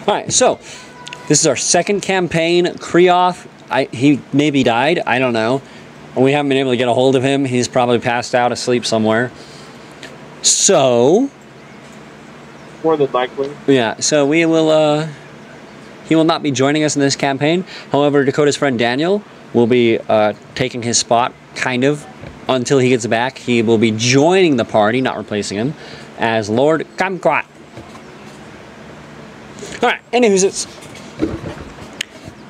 All right, so this is our second campaign. Kreoth, he maybe died. I don't know. We haven't been able to get a hold of him. He's probably passed out asleep somewhere. So, more than likely. Yeah. So we will. He will not be joining us in this campaign. However, Dakota's friend Daniel will be taking his spot, kind of, until he gets back. He will be joining the party, not replacing him, as Lord Kumquat. All right. Anywho's it's.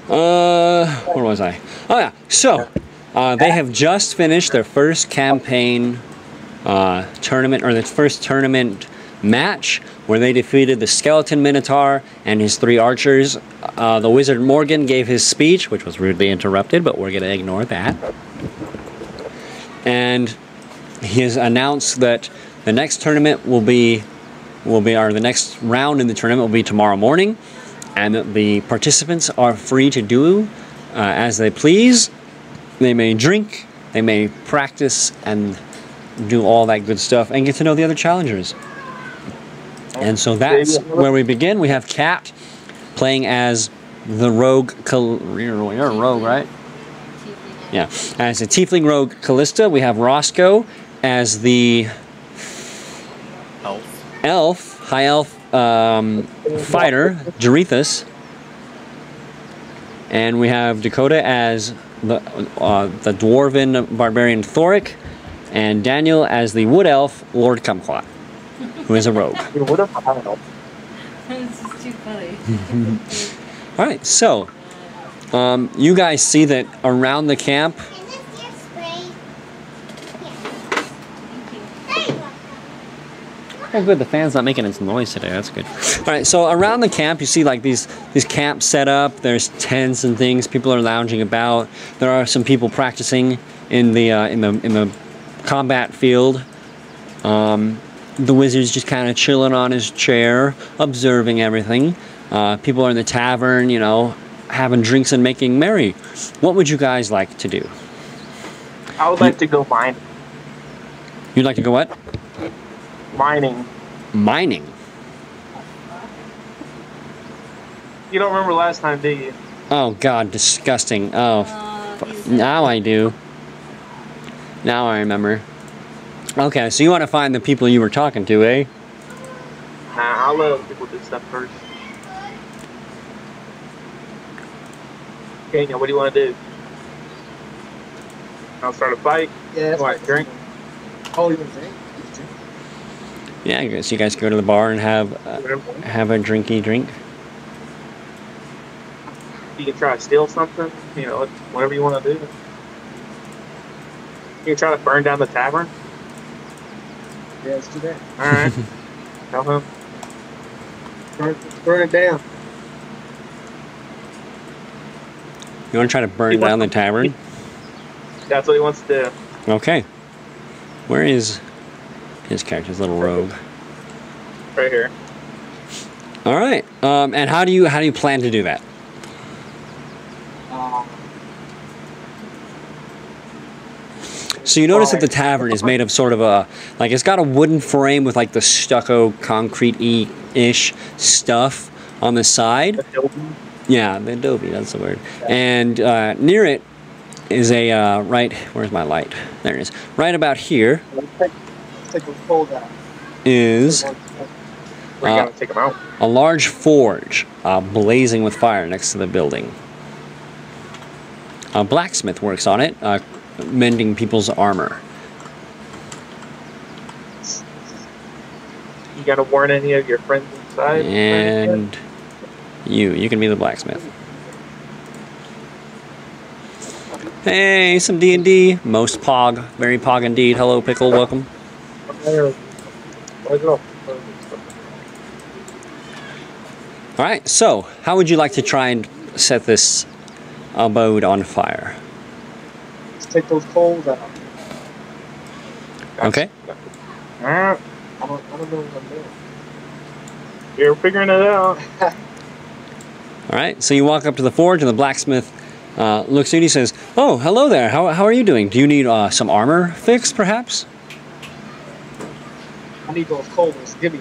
Where was I? Oh yeah. So. They have just finished their first campaign tournament, or the first tournament match, where they defeated the Skeleton Minotaur and his 3 archers. The Wizard Morgan gave his speech, which was rudely interrupted, but we're going to ignore that. And he has announced that the next tournament or the next round in the tournament will be tomorrow morning, and that the participants are free to do as they please. They may drink, they may practice, and do all that good stuff, and get to know the other challengers. And so that's where we begin. We have Kat playing as the rogue. You're a rogue, right? Yeah. As a tiefling rogue Callista. We have Roscoe as the high elf fighter Jarethus. And we have Dakota as the dwarven barbarian Thoric, and Daniel as the wood elf Lord Kumquat, who is a rogue. This is too funny. All right, so you guys see that around the camp. Oh, good. The fan's not making its noise today. That's good. All right. So around the camp, you see like these camps set up. There's tents and things. People are lounging about. There are some people practicing in the combat field. The wizard's just kind of chilling on his chair, observing everything. People are in the tavern, you know, having drinks and making merry. What would you guys like to do? I would like to go mine. You'd like to go what? Mining. Mining? You don't remember last time, do you? Oh, God, disgusting. Oh, now I do. Now I remember. Okay, so you want to find the people you were talking to, eh? Nah, I'll let other people do stuff first. Okay, now what do you want to do? I'll start a fight? Yeah. What, drink? Oh, you want to drink? Yeah, I guess you guys go to the bar and have a drinky drink. You can try to steal something, you know, whatever you want to do. You can try to burn down the tavern. Yeah, let's do that. All right. Tell him. Burn it down. You want to try to burn down the tavern? That's what he wants to do. Okay. Where is his character's little rogue? Right here. All right. And how do you plan to do that? So you notice that the tavern is made of sort of a, like, it's got a wooden frame with like the stucco concrete-y-ish stuff on the side. Adobe. Yeah, the adobe, that's the word. And near it is a, right, where's my light? There it is. Right about here is a large forge blazing with fire next to the building. A blacksmith works on it, mending people's armor. You gotta warn any of your friends inside? And you can be the blacksmith. Hey, some D&D. Most pog. Very pog indeed. Hello, Pickle. Welcome. Alright, so how would you like to try and set this abode on fire? Let's take those coals out. Okay. I don't know what I'm doing. You're figuring it out. Alright, so you walk up to the forge and the blacksmith looks at you and he says, "Oh, hello there. How are you doing? Do you need some armor fixed, perhaps?" I need those coals. Give me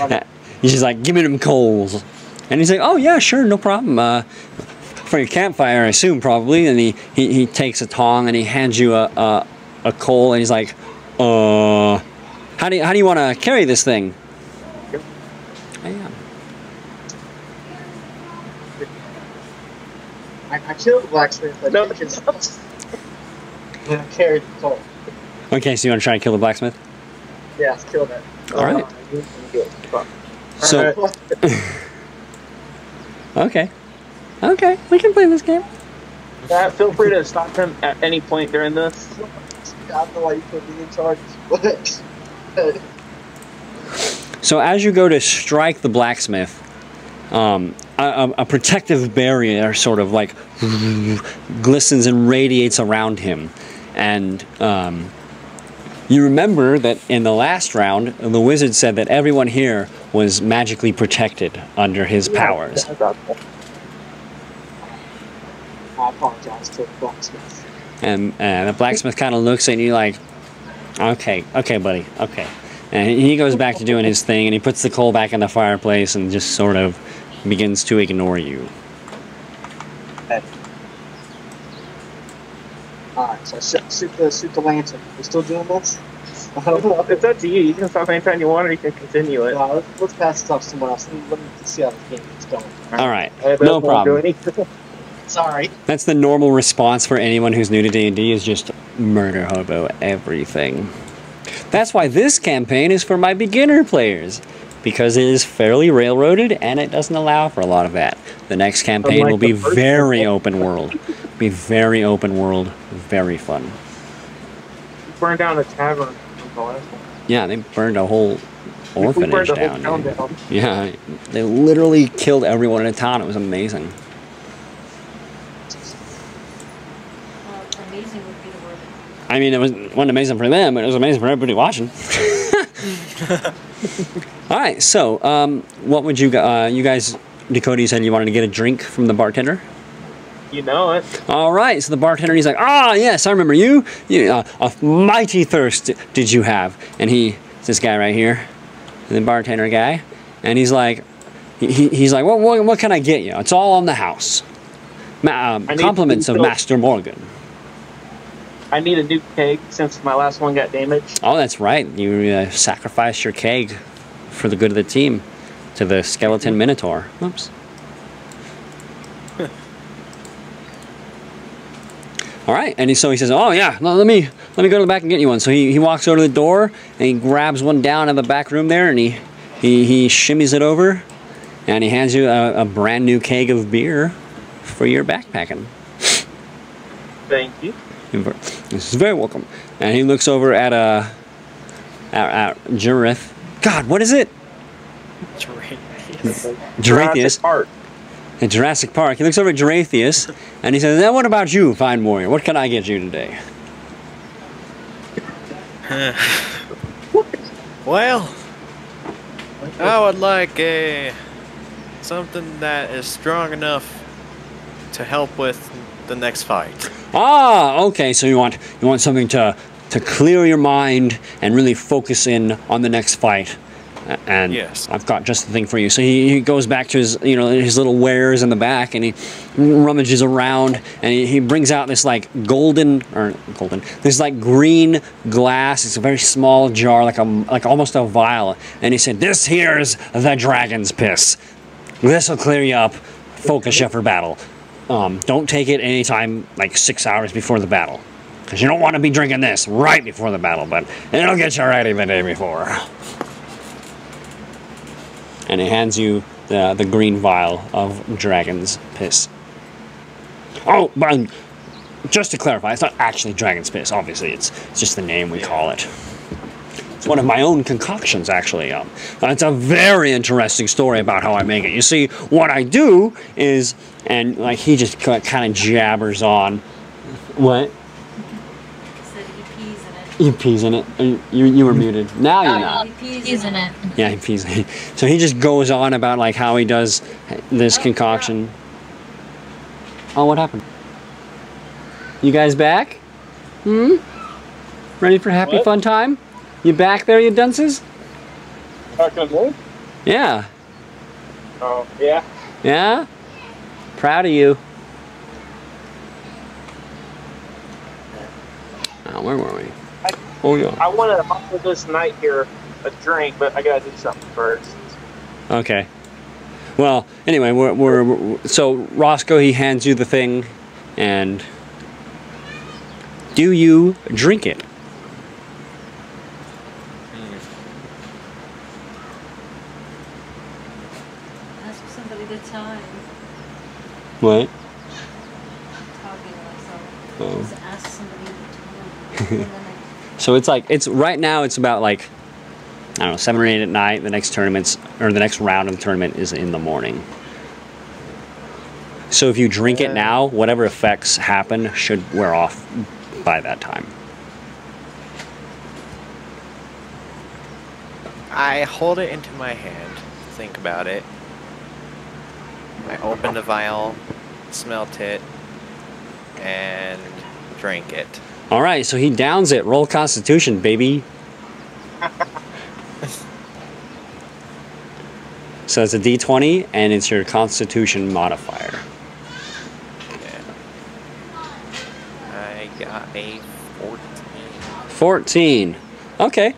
them. He's just like, give me them coals. And he's like, oh yeah, sure, no problem. For your campfire, I assume, probably. And he takes a tong and he hands you a coal, and he's like, how do you want to carry this thing? I killed the blacksmith. I carried the coal. Okay, so you want to try and kill the blacksmith? Yes, kill that. All right. So, okay, we can play this game. Feel free to stop him at any point during this. I don't know why you put me in charge. So as you go to strike the blacksmith, a protective barrier sort of like glistens and radiates around him, and you remember that in the last round, the wizard said that everyone here was magically protected under his powers. I apologize to the blacksmith. And the blacksmith kind of looks at you like, okay, buddy, okay. And he goes back to doing his thing, and he puts the coal back in the fireplace and just sort of begins to ignore you. Okay. Alright, so shoot the lantern. We still doing this? It's up to you. You can stop anytime you want, or you can continue it. Let's pass it off to someone else. Let me see how the game is going. Alright, no problem. Sorry. That's the normal response for anyone who's new to D&D, is just murder hobo everything. That's why this campaign is for my beginner players, because it is fairly railroaded and it doesn't allow for a lot of that. The next campaign will be very open world. Very fun. Burned down a tavern. Yeah, they burned a whole orphanage down. Yeah, they literally killed everyone in a town. It was amazing. Amazing would be the word. I mean, it wasn't amazing for them, but it was amazing for everybody watching. All right, so what would you guys? Dakota, you said you wanted to get a drink from the bartender. You know it. All right, so the bartender, he's like, yes, I remember you. A mighty thirst did you have? And it's this guy right here, the bartender guy, and he's like, he's like, what can I get you? It's all on the house. Compliments of Master Morgan. I need a new keg since my last one got damaged. Oh, that's right. You sacrificed your keg for the good of the team to the skeleton minotaur. Oops. All right, and so he says, "Oh yeah, let me go to the back and get you one." So he walks over to the door and he grabs one down in the back room there, and he shimmies it over, and he hands you a brand new keg of beer for your backpacking. Thank you. This is very welcome. And he looks over at Jareth. God, what is it? Juratheus. At Jurassic Park. He looks over at Juratheus and he says, "Now what about you, fine warrior? What can I get you today?" Well, I would like something that is strong enough to help with the next fight. Okay, so you want something to clear your mind and really focus in on the next fight. And yes, I've got just the thing for you. So he goes back to his his little wares in the back, and he rummages around, and he brings out this like this like green glass. It's a very small jar, like almost a vial. And he said, "This here's the dragon's piss. This will clear you up, focus you for battle. Don't take it anytime like 6 hours before the battle, because you don't want to be drinking this right before the battle, but it'll get you ready the day before." And he hands you the green vial of dragon's piss. Oh, but just to clarify, it's not actually dragon's piss. Obviously, it's just the name we call it. It's one of my own concoctions, actually. It's a very interesting story about how I make it. You see, what I do is, and like he just kind of jabbers on. What? He pees in it. You were muted. Now you're not. He pees in it. Yeah, he pees in it. So he just goes on about like how he does this concoction. Oh, what happened? You guys back? Ready for happy fun time? You back there, you dunces? Talking to me? Yeah. Oh, yeah. Yeah? Proud of you. Oh, where were we? Oh, yeah. I want to offer this night here a drink, but I gotta do something first. Okay. Well, anyway, so Roscoe, he hands you the thing, and do you drink it? Ask somebody the time. What? Talking to myself. Oh. Just ask somebody the time. And then So it's right now it's about like, I don't know, 7 or 8 at night. The next the next round of the tournament is in the morning. So if you drink it now, whatever effects happen should wear off by that time. I hold it into my hand, think about it. I open the vial, smelt it, and drank it. All right, so he downs it. Roll Constitution, baby. So it's a D20, and it's your Constitution modifier. Yeah. I got a 14. 14. Okay.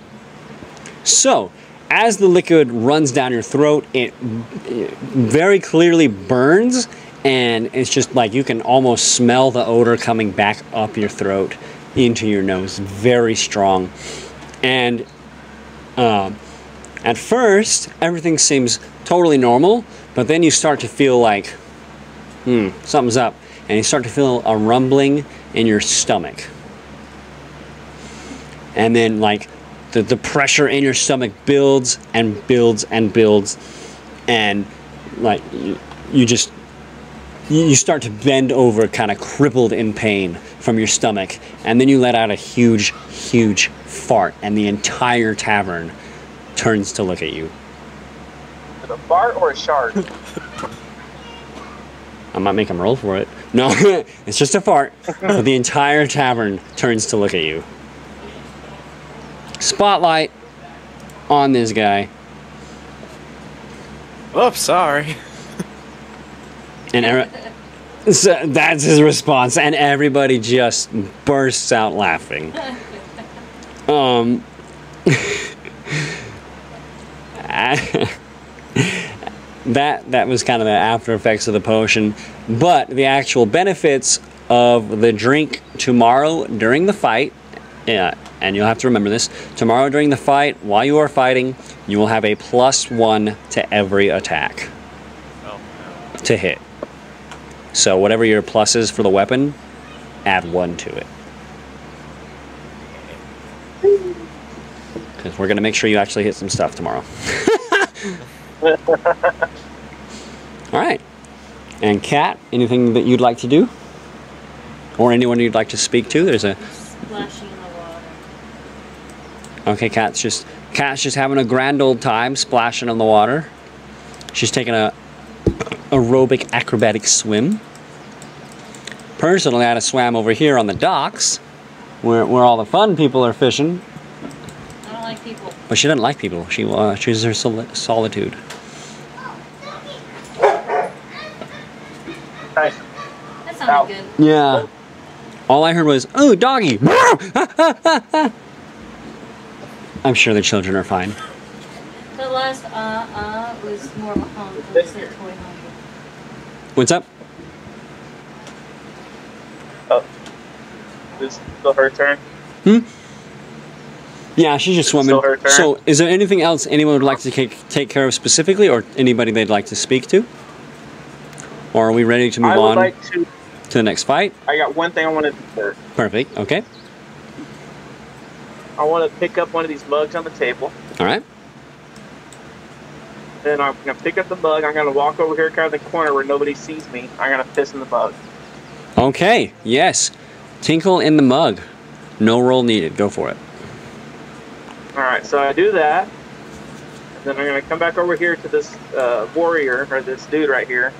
So, as the liquid runs down your throat, it very clearly burns, and it's just like you can almost smell the odor coming back up your throat into your nose. Very strong. And at first, everything seems totally normal, but then you start to feel like, something's up. And you start to feel a rumbling in your stomach. And then, like, the pressure in your stomach builds and builds and builds. And, like, you start to bend over, kind of crippled in pain from your stomach. And then you let out a huge, huge fart. And the entire tavern turns to look at you. Is it a fart or a shard? I might make him roll for it. No, it's just a fart. But the entire tavern turns to look at you. Spotlight on this guy. Oops, sorry. And so that's his response. And everybody just bursts out laughing. That was kind of the after effects of the potion, but the actual benefits of the drink tomorrow during the fight, and you'll have to remember this, tomorrow during the fight, while you are fighting, you will have a +1 to every attack to hit. So whatever your plus is for the weapon, add 1 to it. Because we're going to make sure you actually hit some stuff tomorrow. All right. And Kat, anything that you'd like to do? Or anyone you'd like to speak to? There's a... splashing in the water. Okay, Kat's just having a grand old time splashing in the water. She's taking a aerobic acrobatic swim. Personally, I had a swam over here on the docks where all the fun people are fishing. I don't like people. But she doesn't like people. She chooses her solitude. Nice. That sounded good. Yeah. All I heard was, "Oh, doggy!" I'm sure the children are fine. The last was more of a honk. It was a toy honk. What's up? Oh. This is still her turn? Yeah, she's just swimming. Still her turn? So, is there anything else anyone would like to take care of specifically, or anybody they'd like to speak to? Or are we ready to move I would on like to... to the next fight? I got one thing I want to do first. Perfect. Okay. I want to pick up one of these mugs on the table. All right. Then I'm going to pick up the mug. I'm going to walk over here kind of the corner where nobody sees me. I'm going to piss in the mug. Okay. Yes. Tinkle in the mug. No roll needed. Go for it. Alright, so I do that. And then I'm going to come back over here to this warrior, or this dude right here.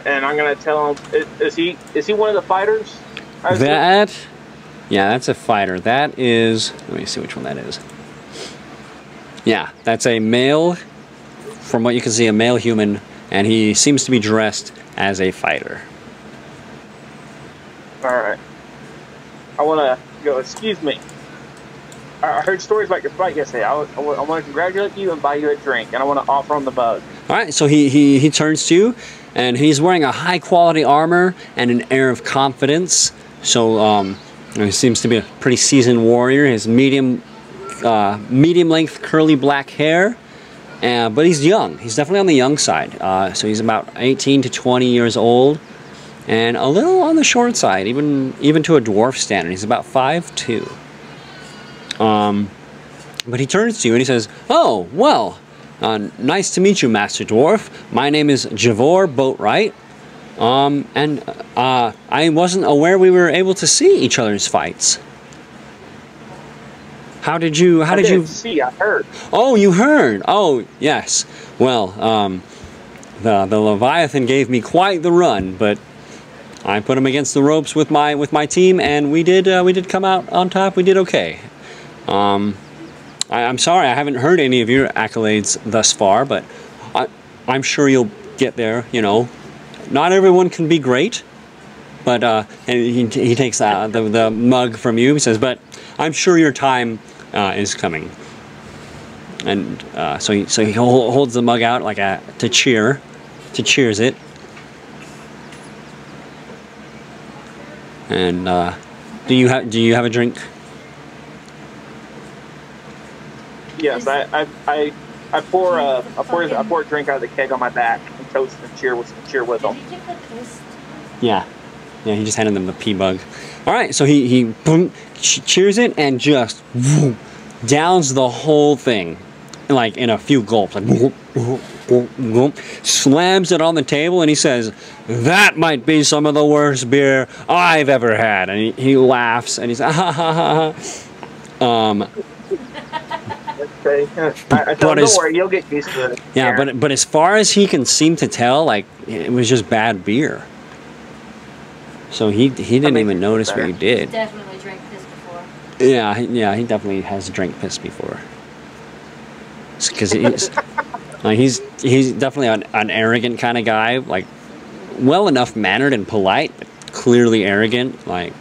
And I'm going to tell him, is he one of the fighters? Yeah, that's a fighter. That is, let me see which one that is. Yeah, that's a male, from what you can see, a male human, and he seems to be dressed as a fighter. Alright. I want to go, excuse me. I heard stories about your fight yesterday. I want to congratulate you and buy you a drink, and I want to offer on the mug. Alright, so he turns to you, and he's wearing a high-quality armor and an air of confidence. So, he seems to be a pretty seasoned warrior. His medium-length curly black hair, but he's young. He's definitely on the young side. So he's about 18 to 20 years old, and a little on the short side, even to a dwarf standard. He's about 5'2". But he turns to you and he says, "Oh, well, nice to meet you, Master Dwarf. My name is Javor Boatwright. And I wasn't aware we were able to see each other's fights. How did you see? I heard. Oh, you heard. Oh, yes. Well, the Leviathan gave me quite the run, but I put him against the ropes with my team, and we did come out on top. We did okay. I'm sorry I haven't heard any of your accolades thus far, but I'm sure you'll get there. You know, not everyone can be great, but and he takes the mug from you. He says, "But I'm sure your time is coming." And so he holds the mug out like to cheers it. And do you have a drink? Yes, I pour a drink out of the keg on my back and toast and cheer with them. Did you get the twist? Yeah, he just handed them the pea bug. All right, so he boom, cheers it and just whoop, downs the whole thing, like in a few gulps, like whoop, whoop, whoop, whoop, slams it on the table, and he says, "That might be some of the worst beer I've ever had." And he laughs and he's, "Ha ha ha ha." Okay. I tell him, don't worry, you'll get used to it. Yeah, but as far as he can seem to tell, like, it was just bad beer. So he didn't even notice what you did. Definitely drank piss before. Yeah, he definitely has drank piss before. Because he's definitely an arrogant kind of guy, like, well enough mannered and polite, but clearly arrogant. Like,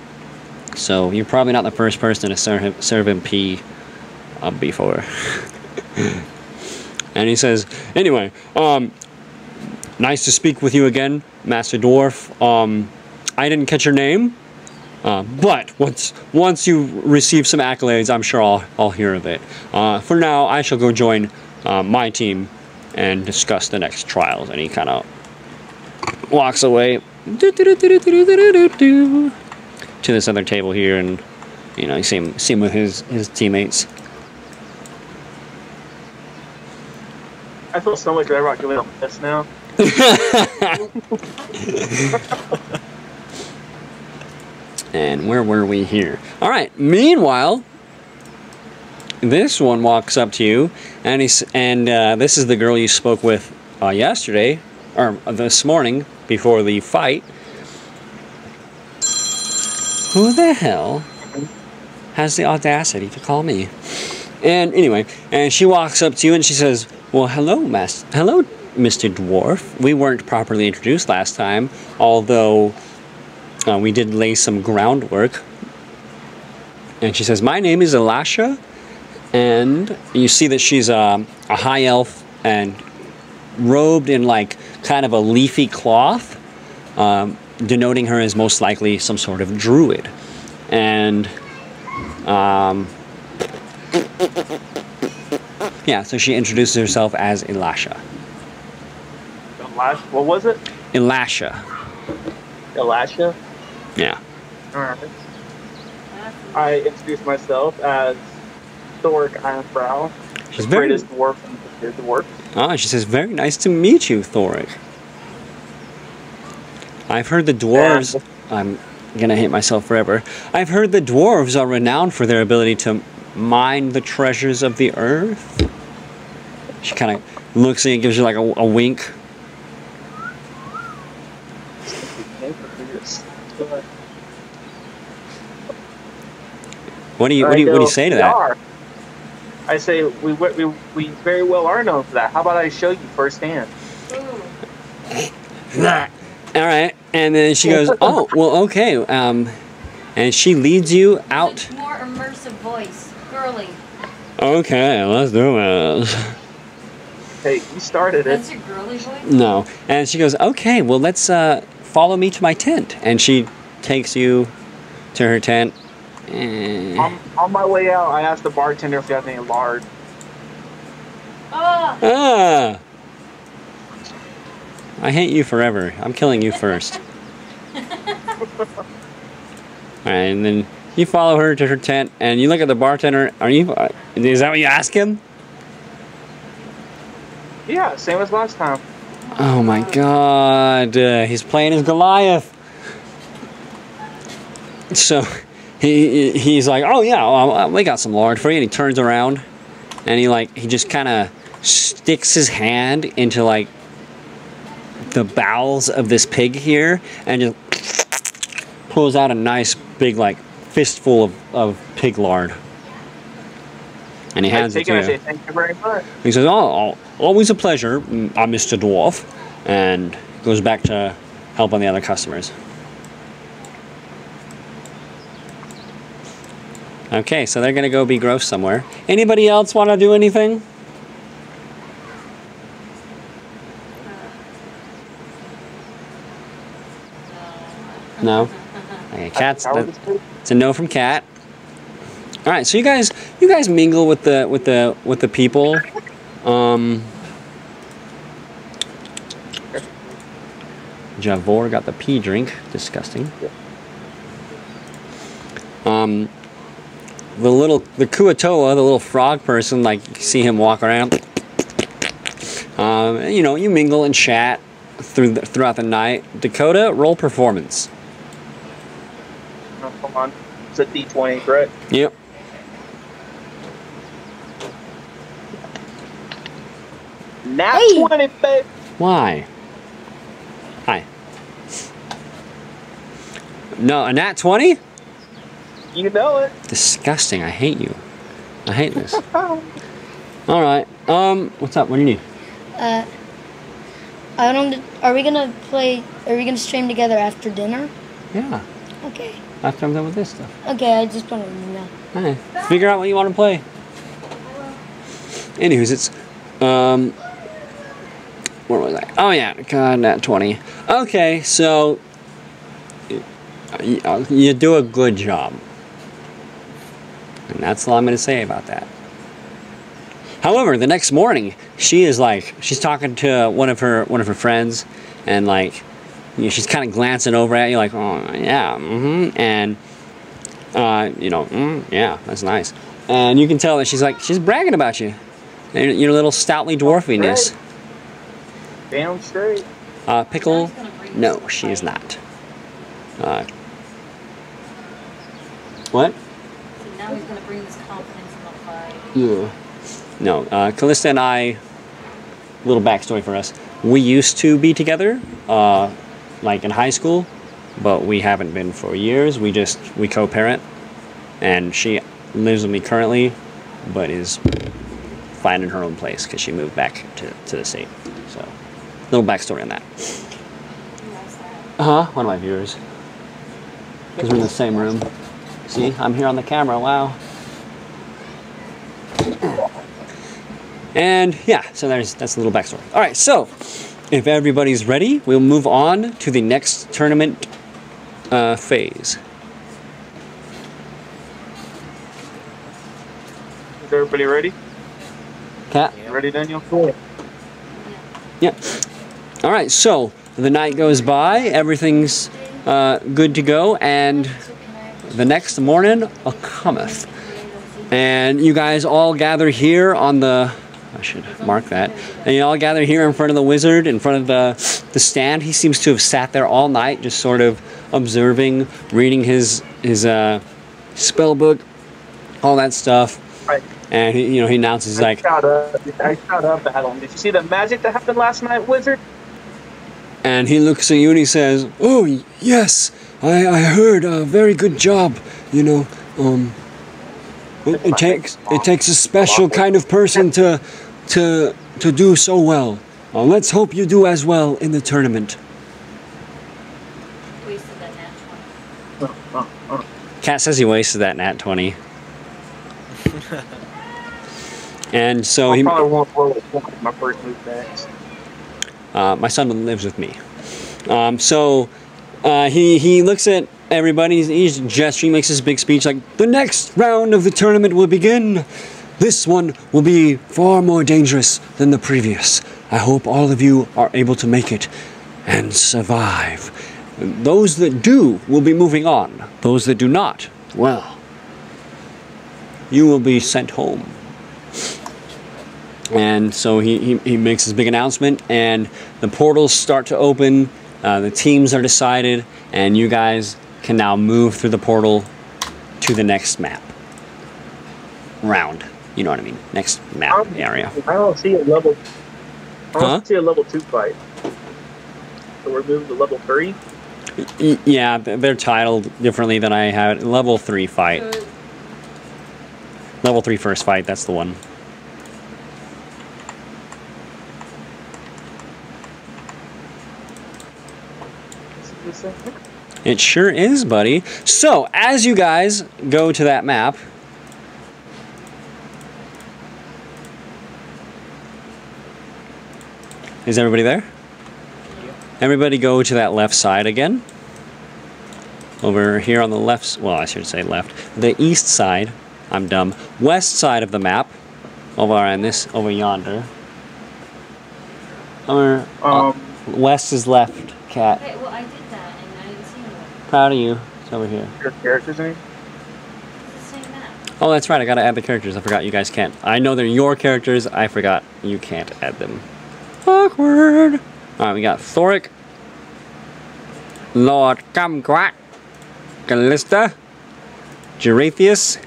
so you're probably not the first person to serve him pee before. And he says, "Anyway, nice to speak with you again, Master Dwarf. I didn't catch your name, but once you receive some accolades, I'm sure I'll hear of it. For now, I shall go join my team and discuss the next trials." And he kind of walks away to this other table here, and you see him with his teammates. I feel so much better about giving up this now. And where were we here? All right. Meanwhile, this one walks up to you, and this is the girl you spoke with yesterday, or this morning before the fight. Who the hell has the audacity to call me? And anyway, and she walks up to you and she says, "Well, hello, Mr. Dwarf. We weren't properly introduced last time, although we did lay some groundwork." And she says, "My name is Elisha," and you see that she's a high elf and robed in like kind of a leafy cloth, denoting her as most likely some sort of druid. And yeah, so she introduces herself as Elisha. What was it? Elisha. Elisha? Yeah. Alright. I introduced myself as Thoric Ironbrow, the greatest dwarf in the dwarf. Ah, she says, "Very nice to meet you, Thoric. I've heard the dwarves..." I'm gonna hate myself forever. "I've heard the dwarves are renowned for their ability to mine the treasures of the earth." She kind of looks at you and gives you like a wink. What do you say to that? I say we very well are known for that. How about I show you firsthand? Ooh. All right, and then she goes, "Oh, well, okay." And she leads you out. More immersive voice, girly. Okay, let's do it. Hey, you started it. That's your girly voice. No, and she goes, "Okay, well, let's follow me to my tent." And she takes you to her tent. On my way out, I asked the bartender if he has any lard. Oh. Ah! I hate you forever. I'm killing you first. Alright, and then you follow her to her tent, and you look at the bartender. Is that what you ask him? Yeah, same as last time. Oh my god. He's playing as Goliath. So, he's like, oh yeah, we got some lard for you. And he turns around, and he just kind of sticks his hand into like the bowels of this pig here, and just pulls out a nice big like fistful of pig lard. And he hands it to you. I say thank you very much. He says, "Oh, always a pleasure, Mr. Dwarf," and goes back to helping the other customers. Okay, so they're gonna go be gross somewhere. Anybody else want to do anything? No. Okay, Cat's it's a no from Cat. All right, so you guys mingle with the people. Javor got the pea drink. Disgusting. The Kuatoa, the little frog person, like you see him walk around. You mingle and chat throughout the night. Dakota, roll performance. Oh, come on, it's a D20, correct? Yep. Nat 20, babe. Why? Hi. No, a nat 20? You know it. Disgusting. I hate you. I hate this. All right. What's up? What do you need? I don't. Are we gonna stream together after dinner? Yeah. Okay. After I'm done with this stuff. Okay, I just wanted to know. All right. Figure out what you want to play. Anyways, it's where was I? Oh yeah, God, nat 20. Okay, so you do a good job. And that's all I'm going to say about that. However, the next morning, she's talking to one of her friends, and she's kind of glancing over at you like, oh yeah, and yeah, that's nice. And you can tell that she's bragging about you, and your little stoutly dwarfiness. Damn straight. Pickle, no, she is not. What? Now he's going to bring this confidence in the fight. Yeah. No, Callista and I, little backstory for us. We used to be together, like in high school, but we haven't been for years. We co-parent, and she lives with me currently, but is finding her own place because she moved back to the state. So, little backstory on that. One of my viewers. Because we're in the same room. See, I'm here on the camera, wow. And yeah, so that's a little backstory. All right, so if everybody's ready, we'll move on to the next tournament phase. Is everybody ready? Cat? You ready, Daniel? Cool. Yeah. All right, so the night goes by, everything's good to go, and the next morning cometh. And you guys all gather here on the, I should mark that, and you all gather here in front of the wizard, in front of the stand. He seems to have sat there all night, just sort of observing, reading his spell book, all that stuff. Right. And he announces I shot up at him. Did you see the magic that happened last night, wizard? And he looks at you and he says, "Oh "Oh yes, I heard. Very good job. It takes a special kind of person to do so well. Let's hope you do as well in the tournament. Wasted that nat 20. Cat says he wasted that nat 20. And so I probably won't roll my first move next. my son lives with me. He looks at everybody. He's gesturing, makes his big speech like, the next round of the tournament will begin. This one will be far more dangerous than the previous. I hope all of you are able to make it and survive. Those that do will be moving on. Those that do not, well, you will be sent home. And so he makes his big announcement, and the portals start to open. The teams are decided, and you guys can now move through the portal to the next map. Round. You know what I mean? Next map area. I don't see a level. I don't Huh? see a level 2 fight. So we're moving to level 3. Yeah, they're titled differently than I have it. Level 3 fight. Level 3 first fight, that's the one. It sure is, buddy. So, as you guys go to that map, is everybody there? Everybody go to that left side again. Over here on the left, well, I should say left. The east side, I'm dumb. West side of the map. Over on this, over yonder. West is left, Cat. Okay, well, I did that and I didn't see anyone. Proud of you. It's over here. Your character's name? It's the same map. Oh, that's right. I gotta add the characters. I forgot you guys can't. I know they're your characters. I forgot you can't add them. Awkward. All right, we got Thoric, Lord Kumquat, Callista, Gerathius,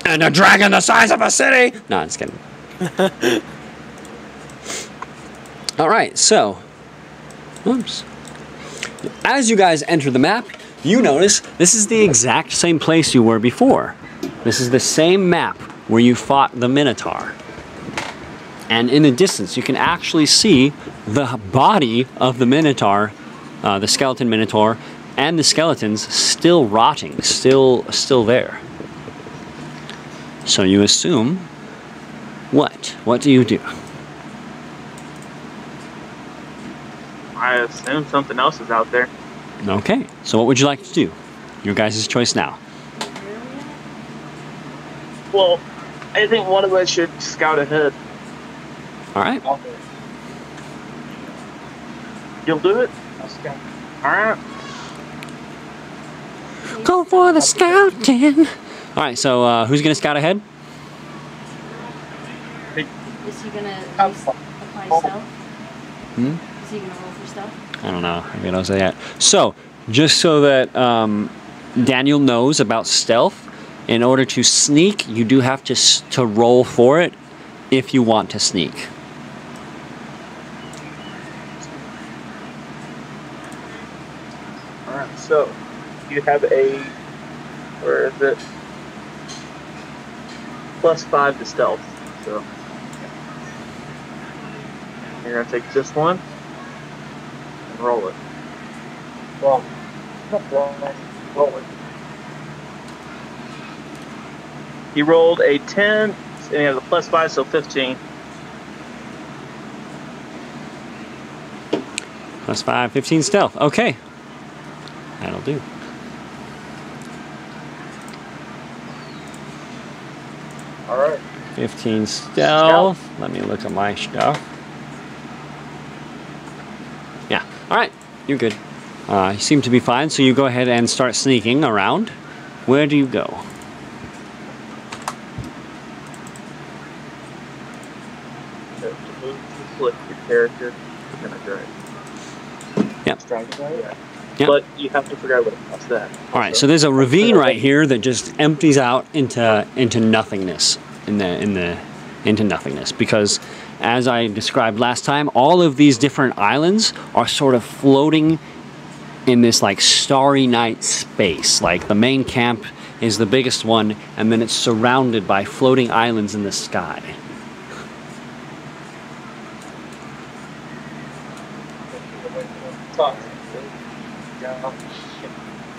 and a dragon the size of a city. No, I'm just kidding. All right, so, oops. As you guys enter the map, you notice this is the exact same place you were before. This is the same map where you fought the Minotaur. And in the distance, you can actually see the body of the Minotaur, the skeleton Minotaur, and the skeletons still rotting, still there. So you assume, what? What do you do? I assume something else is out there. Okay, so what would you like to do? Your guys' choice now. Well, I think one of us should scout ahead. All right. You'll do it? I'll scout. Alright. Go for the scouting. All right, so who's gonna scout ahead? Is he gonna apply stealth? Is he gonna roll for stealth? I don't know. I don't say that. So, just so that Daniel knows about stealth, in order to sneak, you do have to roll for it if you want to sneak. Alright, so you have a, where is it? +5 to stealth. So you're gonna take this one and roll it. Well, roll it. He rolled a 10 and he has a +5, so 15. +5, 15 stealth. Okay. That'll do. Alright. 15 stealth. Let me look at my stuff. Yeah. All right. You're good. You seem to be fine, so you go ahead and start sneaking around. Where do you go? To move to flip your character, you're gonna drag. Yep. Yeah. Yep. But you have to figure out what costs that. All right. So there's a ravine right here that just empties out into nothingness. Into nothingness, because as I described last time, all of these different islands are sort of floating in this like starry night space. Like the main camp is the biggest one, and then it's surrounded by floating islands in the sky.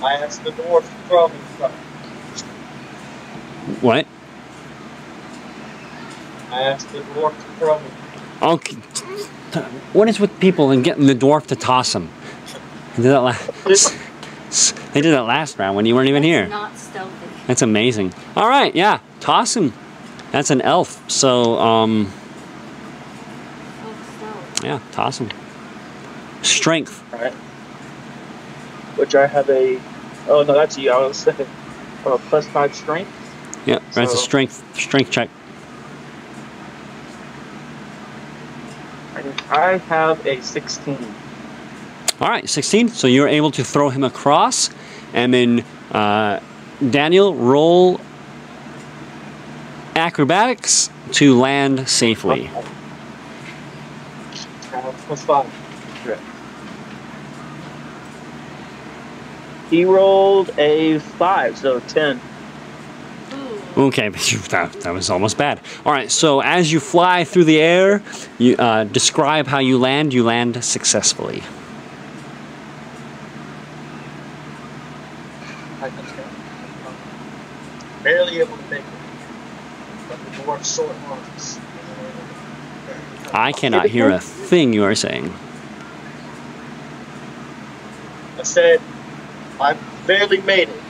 I asked the dwarf to throw me something. What? I asked the dwarf to throw me. Okay. What is with people and getting the dwarf to toss them? They did that last round when you weren't even here. Not stealthy. That's amazing. All right, yeah, toss him. That's an elf, so Oh, stealth. yeah, toss him. Strength. All right. Which I have a. Oh no, that's you. I was saying. A +5 strength. Yep, that's a So- strength check. I have a 16. All right, 16. So you're able to throw him across, and then Daniel, roll acrobatics to land safely. +5. He rolled a 5, so 10. Ooh. Okay, that was almost bad. All right, so as you fly through the air, you describe how you land. You land successfully. I just got barely able to make it. But the dwarf's short arms. I cannot hear a thing you are saying. I said, I barely made it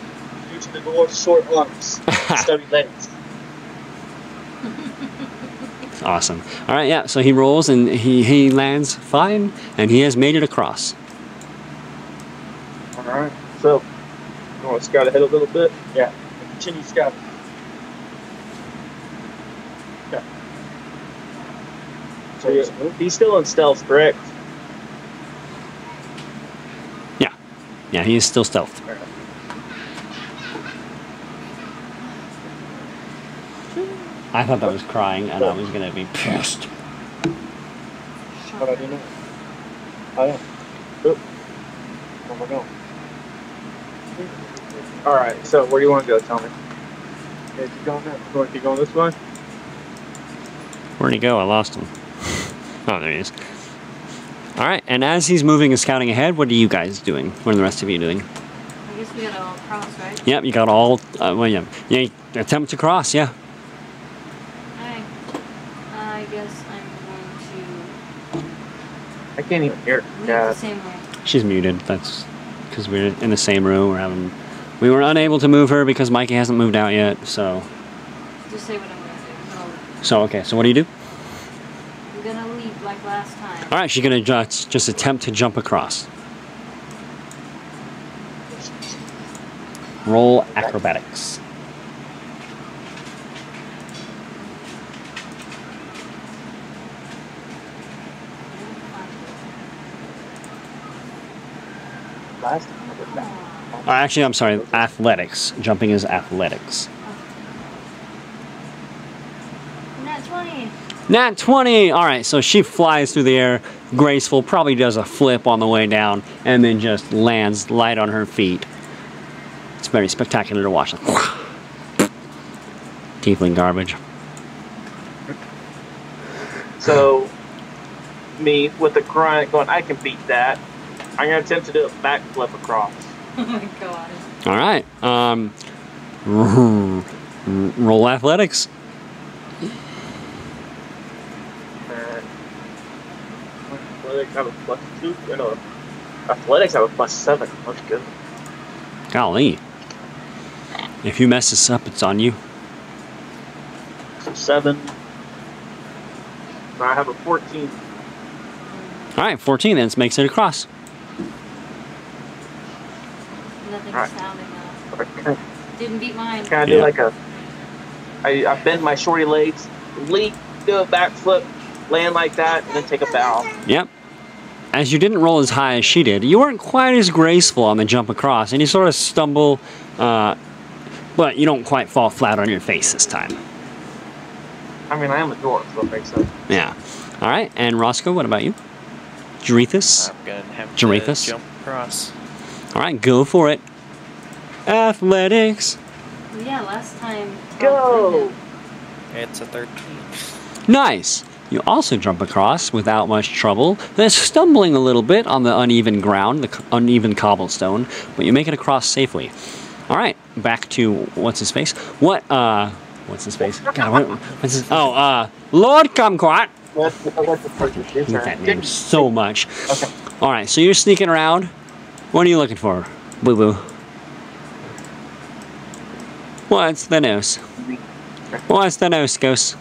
due to the dwarf's short arms and stubby legs. Awesome. All right, yeah. So he rolls and he lands fine, and he has made it across. All right. So, you want to scout ahead a little bit? Yeah. Continue scouting. Okay. So he's still in stealth, correct? Yeah, he is still stealthed. I thought that was crying, and I was gonna be pissed. How about you know? I am. Oop. Where am I going? All right. So where do you want to go? Tell me. Yeah, keep going now. You want to keep going this way? Where'd he go? I lost him. Oh, there he is. All right, and as he's moving and scouting ahead, what are you guys doing? What are the rest of you doing? I guess we gotta all cross, right? Yep, you got all. Well, yeah, attempt to cross. Yeah. Alright. I guess I'm going I can't even hear. to move Yeah. the same way. She's muted. That's because we're in the same room. We were unable to move her because Mikey hasn't moved out yet. So. Just say what I'm gonna do. So okay. So what do you do? I'm gonna leap like last time. All right, she's gonna just attempt to jump across. Roll acrobatics. Last time I was back. Actually, I'm sorry. Athletics. Jumping is athletics. Nat 20! Nat 20! Alright, so she flies through the air, graceful, probably does a flip on the way down, and then just lands light on her feet. It's very spectacular to watch. Tiefling garbage. So, me with the grunt going, I can beat that. I'm gonna attempt to do a backflip across. Oh my god. Alright, roll athletics. Athletics have a +2. No, athletics have a +7. That's good. Golly. If you mess this up, it's on you. So 7. I have a 14. Alright, 14 then makes it across. Nothing Alright. astounding though. Can Didn't beat mine. I do like I bend my shorty legs, leap, do a backflip, land like that, and then take a bow. Yep. As you didn't roll as high as she did, you weren't quite as graceful on the jump across, and you sort of stumble, but you don't quite fall flat on your face this time. I mean, I am a dwarf, so it makes sense. Yeah. All right, and Roscoe, what about you? Jarethus? I'm gonna have Jarethus? to jump across. All right, go for it. Athletics. Well, yeah, last time. Go! It's a 13. Nice. You also jump across without much trouble, then stumbling a little bit on the uneven ground, the uneven cobblestone, but you make it across safely. All right, back to what's his face? What's his face? God, what's his? Oh, Lord Kumquat. Let's purchase I hate this. that name so much. Okay. All right, so you're sneaking around. What are you looking for, Boo Boo? What's the news? What's the news, Ghost?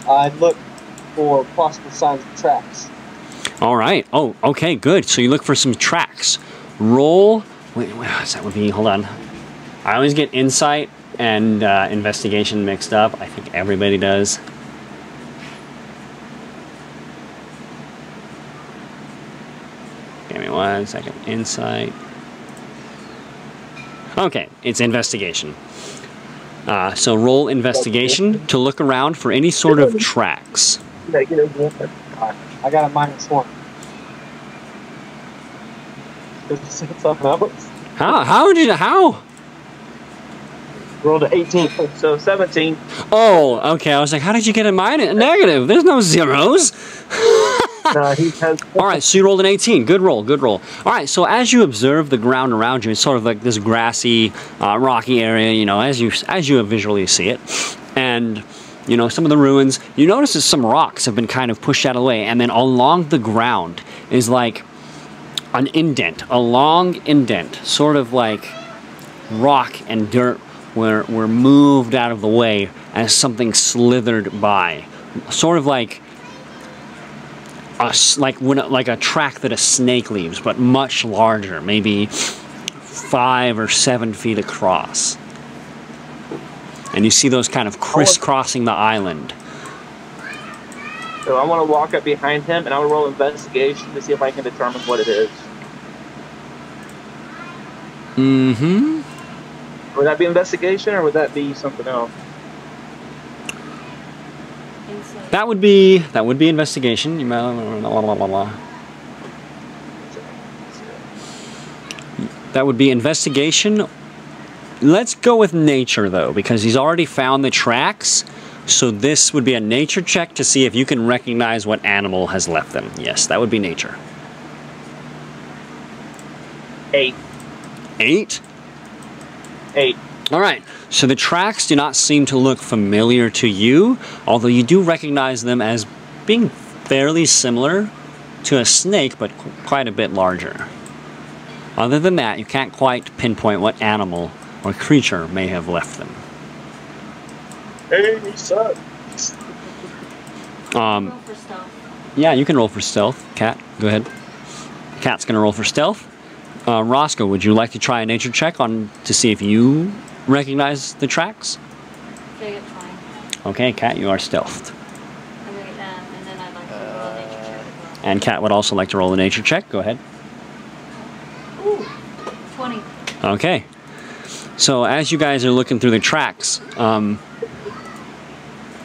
I look for possible signs of tracks. All right. Oh, okay, good. So you look for some tracks. Roll. Wait, that would be. Hold on. I always get insight and investigation mixed up. I think everybody does. Give me 1 second. Insight. Okay, it's investigation. So roll investigation to look around for any sort of tracks. I got a -1. Does it say something else? How? Rolled an 18. So 17. Oh, okay. I was like, how did you get a negative? There's no zeros. He has. All right, so you rolled an 18. Good roll, good roll. All right, so as you observe the ground around you, it's sort of like this grassy, rocky area, you know, as you visually see it. And, you know, some of the ruins, you notice that some rocks have been kind of pushed out of the way, and then along the ground is like an indent, a long indent, sort of like rock and dirt were moved out of the way as something slithered by. Sort of like a track that a snake leaves, but much larger, maybe 5 or 7 feet across. And you see those kind of crisscrossing the island. So I want to walk up behind him, and I will roll investigation to see if I can determine what it is. Mm-hmm. Would that be investigation, or would that be something else? Insight. That would be investigation. You might, that would be investigation. Let's go with nature though, because he's already found the tracks. So this would be a nature check to see if you can recognize what animal has left them. Yes, that would be nature. 8. 8? 8. All right, so the tracks do not seem to look familiar to you, although you do recognize them as being fairly similar to a snake, but quite a bit larger. Other than that, you can't quite pinpoint what animal or creature may have left them. Hey, he sucks. Roll for stealth. Yeah, you can roll for stealth. Cat, go ahead. Cat's gonna roll for stealth. Roscoe, would you like to try a nature check to see if you recognize the tracks? Okay, it's fine. Okay, Cat, you are stealthed. And then I'd like to roll a nature check as well. And Cat would also like to roll a nature check. Go ahead. Ooh, 20. Okay. So as you guys are looking through the tracks, do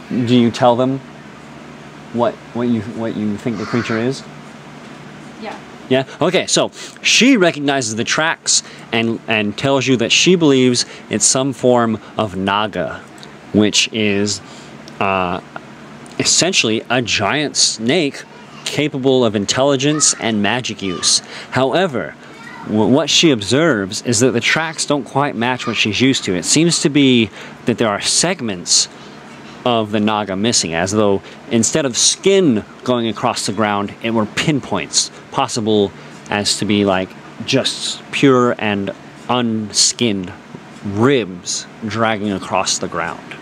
you tell them what you think the creature is? Yeah. Yeah? Okay, so she recognizes the tracks and tells you that she believes it's some form of naga, which is essentially a giant snake capable of intelligence and magic use. However, what she observes is that the tracks don't quite match what she's used to. It seems to be that there are segments of the naga missing, as though instead of skin going across the ground, it were pinpoints, possible as to be like just pure and unskinned ribs dragging across the ground.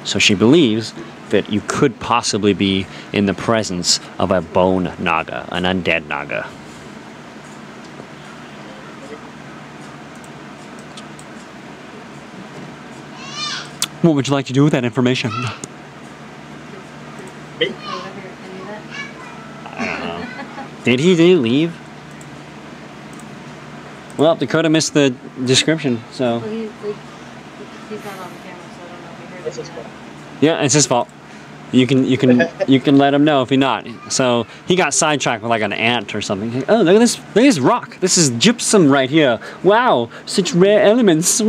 So she believes that you could possibly be in the presence of a bone naga, an undead naga. What would you like to do with that information? Whoever can do that. I don't know. Did he leave? Well, Dakota missed the description, so... Well, he's not on the camera, so I don't know if he heard That's it. his fault. Yeah, it's his fault. You can let him know if you're not. So he got sidetracked with like an ant or something. Like, oh, look at this rock. This is gypsum right here. Wow, such rare elements.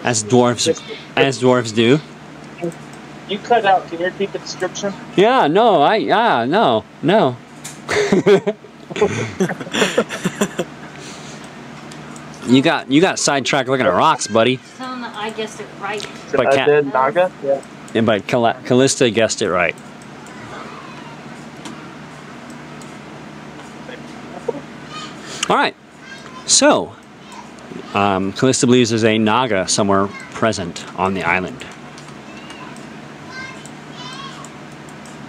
As dwarves do. You cut out. Can you repeat the description? Yeah, no. You got sidetracked looking at rocks, buddy. Tell him that I guessed it right. But I did Naga? Yeah. Yeah, but Callista guessed it right. All right. So, Callista believes there's a Naga somewhere present on the island.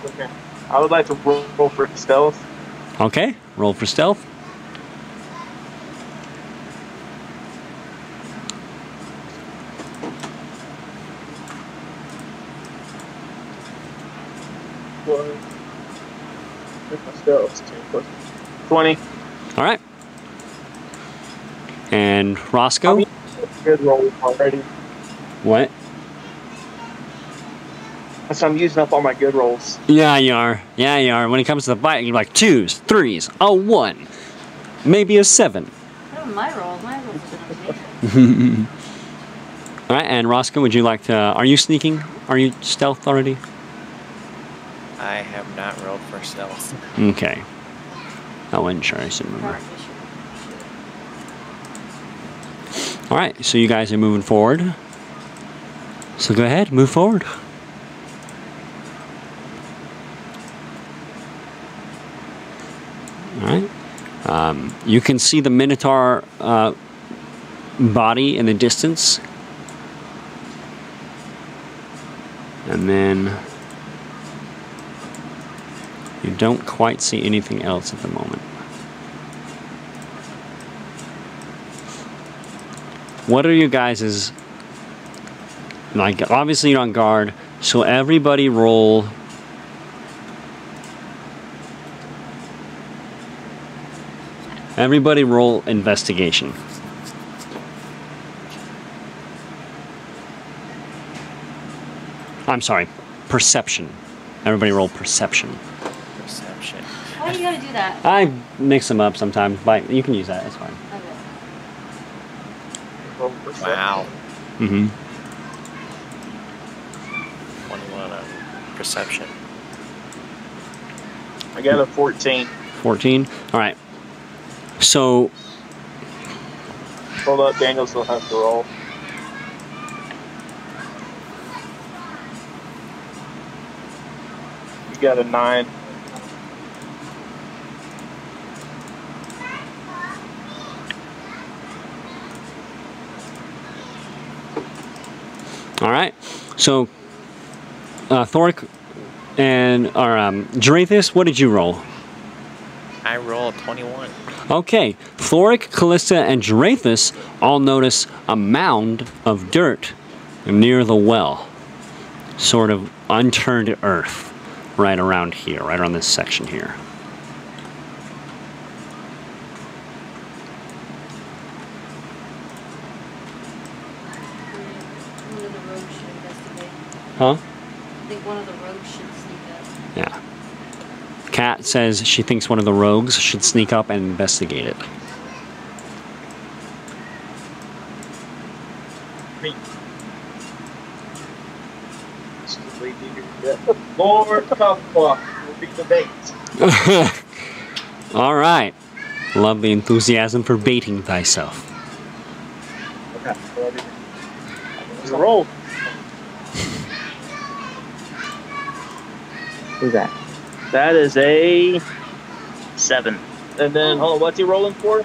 Okay. I would like to roll for stealth. Okay, roll for stealth. Stealth. 20. All right. And Roscoe? Good roll already. What? So I'm using up all my good rolls. Yeah, you are. Yeah, you are. When it comes to the fight, you're like 2s, 3s, a 1, maybe a 7. Oh, my rolls have been amazing. All right, and Roscoe, would you like to? Are you sneaking? Are you stealth already? I have not rolled for stealth. Okay. I wasn't sure. I should remember. All right, so you guys are moving forward. So go ahead, move forward. All right. You can see the Minotaur body in the distance. And then you don't quite see anything else at the moment. What are you guys' like? Obviously you're on guard, so everybody roll. Everybody roll investigation. I'm sorry, perception. Everybody roll perception. Perception. Why do you gotta do that? I mix them up sometimes, but you can use that. It's fine. Okay. Wow. Mm-hmm. 21 on perception. I got a 14. 14. All right. So Hold up, Daniel still has to roll. You got a 9. all right. So Thoric and Jarathis, what did you roll? I rolled 21. Okay, Thoric, Callista, and Jarathis all notice a mound of dirt near the well. Sort of unturned earth right around here, right around this section here. One of the rogues should investigate. Huh? I think one of the rogues should sneak up. Yeah. Kat says she thinks one of the rogues should sneak up and investigate it. More kumquat will be the bait. All right. Love the enthusiasm for baiting thyself. Okay. There's a roll. Who's that? That is a 7. And then, hold on, what's he rolling for?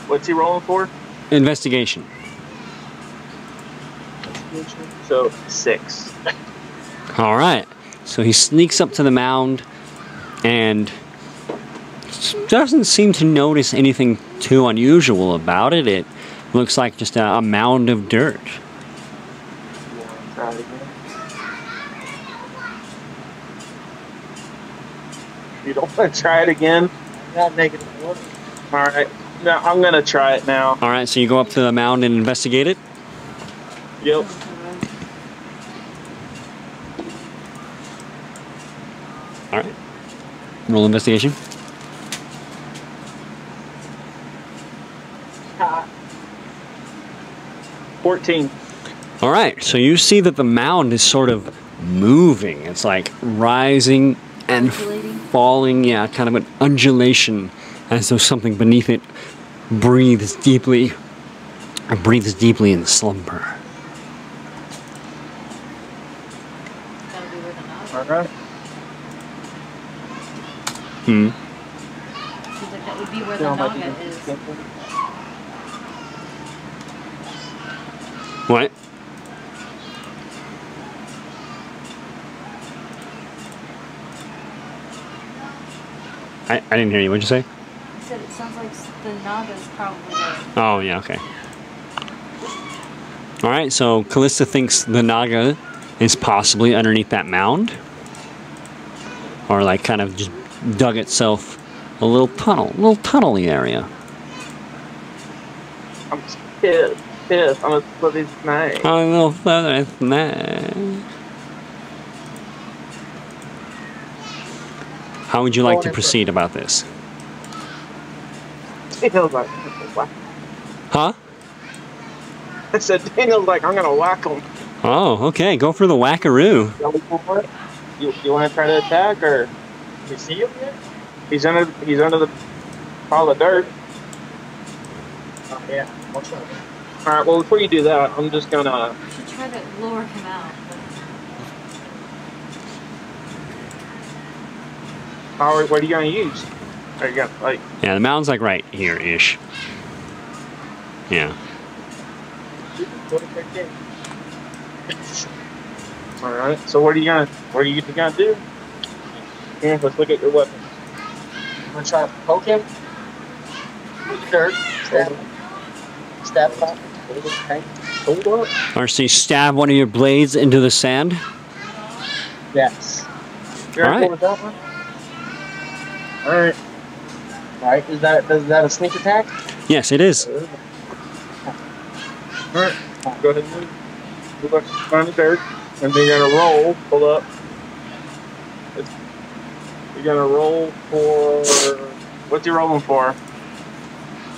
What's he rolling for? Investigation. So, 6. All right. So he sneaks up to the mound and doesn't seem to notice anything too unusual about it. It looks like just a mound of dirt. Try it again. You don't want to try it again? Not negative 1. Alright. No, I'm gonna try it now. All right, so you go up to the mound and investigate it. Yep. All right. Roll investigation. 14. All right, so you see that the mound is sort of moving. It's like rising and Undulating. falling. Yeah, kind of an undulation, as though something beneath it breathes deeply in slumber. That'll be where the knot Okay. Hmm. seems like that would be where the Yeah, naga like- is. What? I didn't hear you. What'd you say? He said it sounds like the naga's probably there. Oh, yeah, okay. All right, so Callista thinks the Naga is possibly underneath that mound. Or like kind of just dug itself a little tunnel-y area. I'm pissed. I'm gonna split his name. A little further than that. How would you like to proceed about this? Daniel's like, whack. Huh? I said, Daniel's like, I'm gonna whack him. Oh, okay. Go for the wackaroo. You want to try to attack, or You see him yet? he's under the pile of dirt? Oh, yeah. Watch out. All right. Well, before you do that, I'm just gonna. You should try to lure him out. What are you gonna use? Are you gonna like? Yeah, the mound's like right here-ish. Yeah. All right. So what are you gonna do? Here, let's look at your weapons. I'm gonna try to poke him. With the dirt. Stab him. Stab him up. Okay. Hold up. Or so you stab one of your blades into the sand. Yes. You're All right. cool with that one? Alright. Alright, is that a sneak attack? Yes, it is. All right. Go ahead and move up on the dirt, and then you're gonna roll. Pull up. You're gonna roll for. What's he rolling for?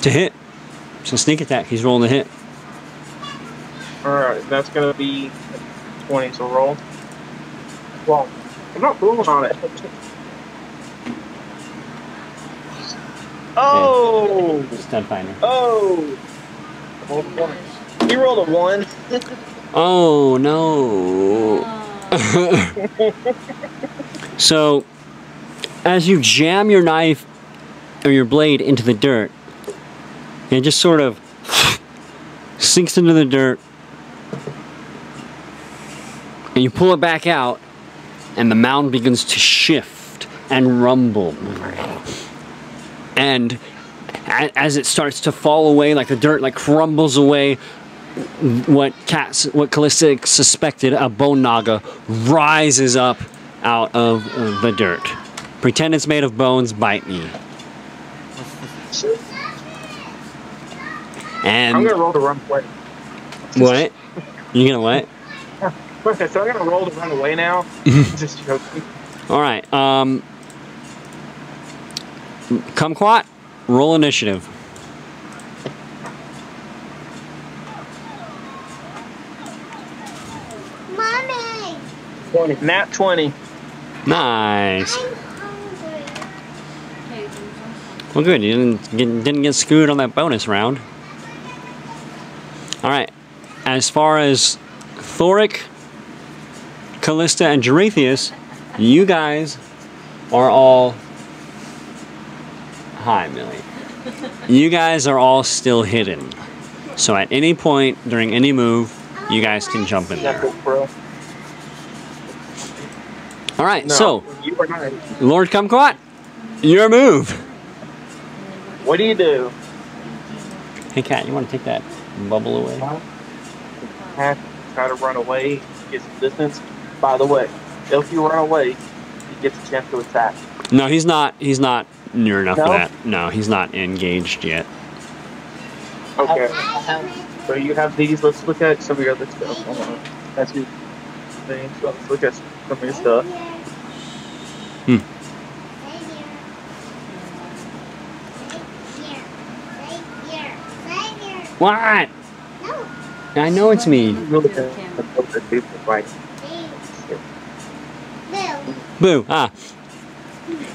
To hit. It's a sneak attack. He's rolling to hit. All right. That's gonna be 20. So roll. Well, I'm not moving on it. Oh! Stud finder. Oh! He rolled a 1. Oh no. So, as you jam your knife or your blade into the dirt, it just sort of sinks into the dirt, and you pull it back out, and the mound begins to shift and rumble. And as it starts to fall away, like the dirt like crumbles away, what Callista suspected, a bone naga, rises up out of the dirt. Pretend it's made of bones, bite me. And I'm gonna roll to run away. what? You gonna what? Okay, so I'm gonna roll to run away now. Just joking. All right. Kumquat, roll initiative. Mommy, 20. Nat 20. Nice. I'm hungry. Okay, do something. Well, good. You didn't get screwed on that bonus round. All right. As far as Thoric, Callista, and Geretheus, you guys are all. Hi, Millie. You guys are all still hidden. So at any point during any move, you guys can jump in there. Bro. All right. No, So, you are not. Lord Kumquat, your move. What do you do? Hey, Kat, you want to take that bubble away? Have to try to run away, get some distance. By the way, if you run away, he gets a chance to attack. No, he's not. He's not near enough No? for that. No, he's not engaged yet. Okay. I have So you have these. Let's look at some of your other stuff. Hold on. That's your thing. So let's look at some of your stuff. What? I know it's me. Look at the people, right? Boo. Ah.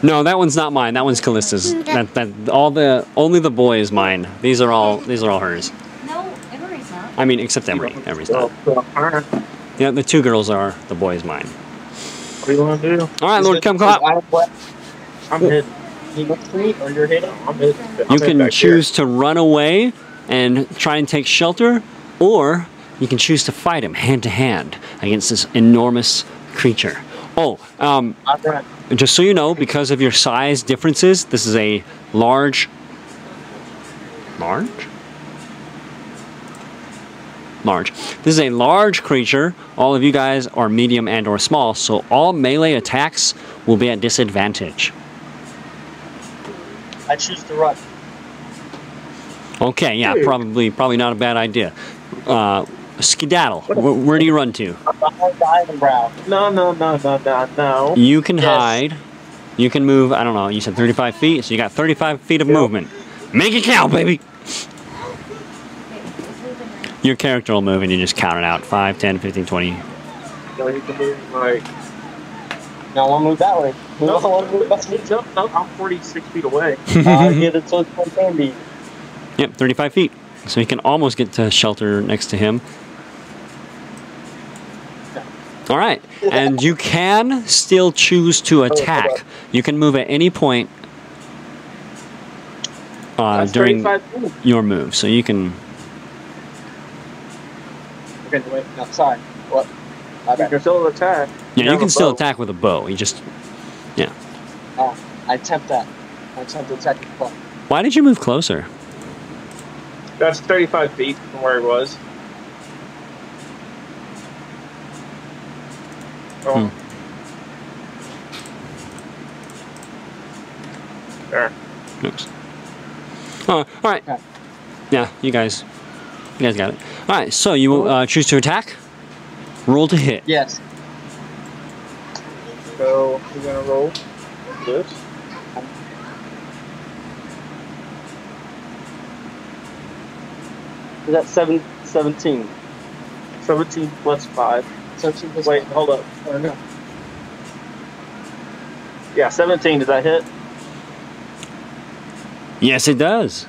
No, that one's not mine. That one's Callista's. Only the boy is mine. These are all hers. No, Emery's not. I mean, except Emery. Emery's not. Alright. Yeah, the two girls are. The boy is mine. What do you want to do? All right, Lord, come clap. I'm hit. You look to me or you're hitting? I'm hit. You can choose to run away and try and take shelter, or you can choose to fight him hand to hand against this enormous creature. Oh, just so you know, because of your size differences, this is a large. This is a large creature. All of you guys are medium and or small, so all melee attacks will be at disadvantage. I choose to run. Okay, yeah, probably not a bad idea. Skedaddle. Where do you run to? Behind the eyebrow. No. You can hide. You can move. I don't know. You said 35 feet, so you got 35 feet of movement. Make it count, baby. Your character will move, and you just count it out. 5, 10, 15, 20. So you can move like. No, I want to move that way. No, I want to move that way. jump. No, I'm 46 feet away. Get it so it's handy. Yep, 35 feet. So you can almost get to shelter next to him. All right, and you can still choose to attack. You can move at any point during your move. So you can. Okay, wait, no, sorry. What? You can still attack. Yeah, you can still attack with a bow. You just, yeah. Oh, I attempt that. I attempt to attack with the bow. Why did you move closer? That's 35 feet from where he was. Oh. There. Oops. Oh, all right. Okay. Yeah, you guys got it. All right, so you will choose to attack. Roll to hit. Yes. So we're gonna roll this. Is that 17? 17 plus 5. 17 plus Wait, 5. hold up. Oh, no. Yeah, 17. Does that hit? Yes, it does.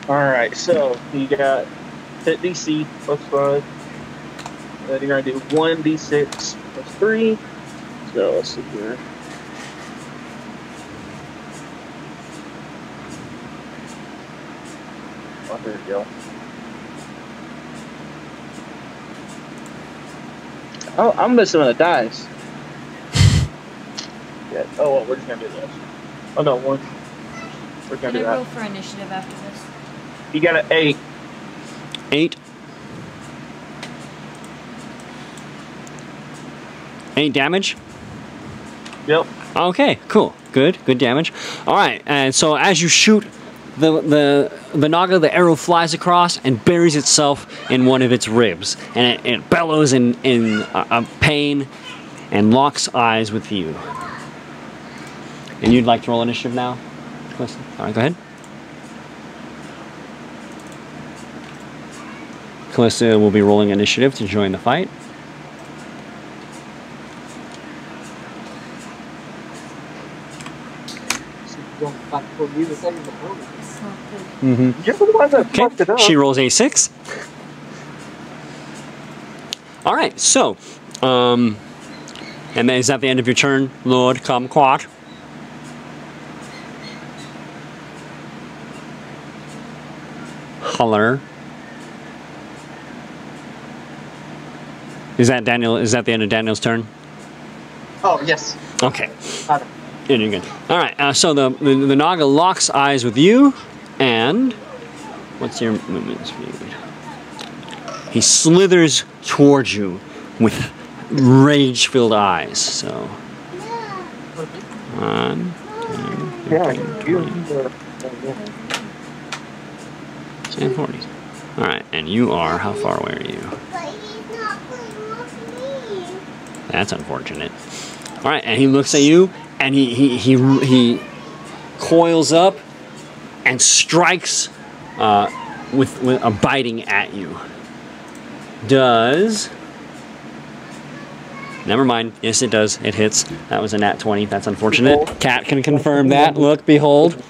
Alright, so you got hit DC plus 5. Then you're gonna do 1d6 plus 3. So let's see here. Oh, there we go. Oh, I'm missing on the dice. Yeah. Oh, well, we're just gonna do this. Oh no, one. We're gonna Can do I roll that. for initiative after this? You got an 8. 8. 8 damage. Yep. Okay, cool. Good damage. All right, and so as you shoot, the Naga, the arrow flies across and buries itself in one of its ribs, and it bellows in pain and locks eyes with you. And you'd like to roll initiative now? All right, go ahead. Callista will be rolling initiative to join the fight. It's not good. You're the one that fucked it Okay, up. she rolls a 6. All right, so, and then is that the end of your turn, Lord Kumquat? Holler. Is that Daniel? Is that the end of Daniel's turn? Oh, yes. Okay. Got it. Yeah, you're good. All right. So the Naga locks eyes with you, and what's your movement speed? He slithers towards you with rage-filled eyes. So 1, 2, 3, 20. Same 40s. All right, and you are, how far away are you? But he's not playing with me. That's unfortunate. All right, and he looks at you, and he coils up and strikes with a biting at you. Does... Never mind. Yes, it does. It hits. That was a nat 20. That's unfortunate. Cat can confirm that. Look, behold.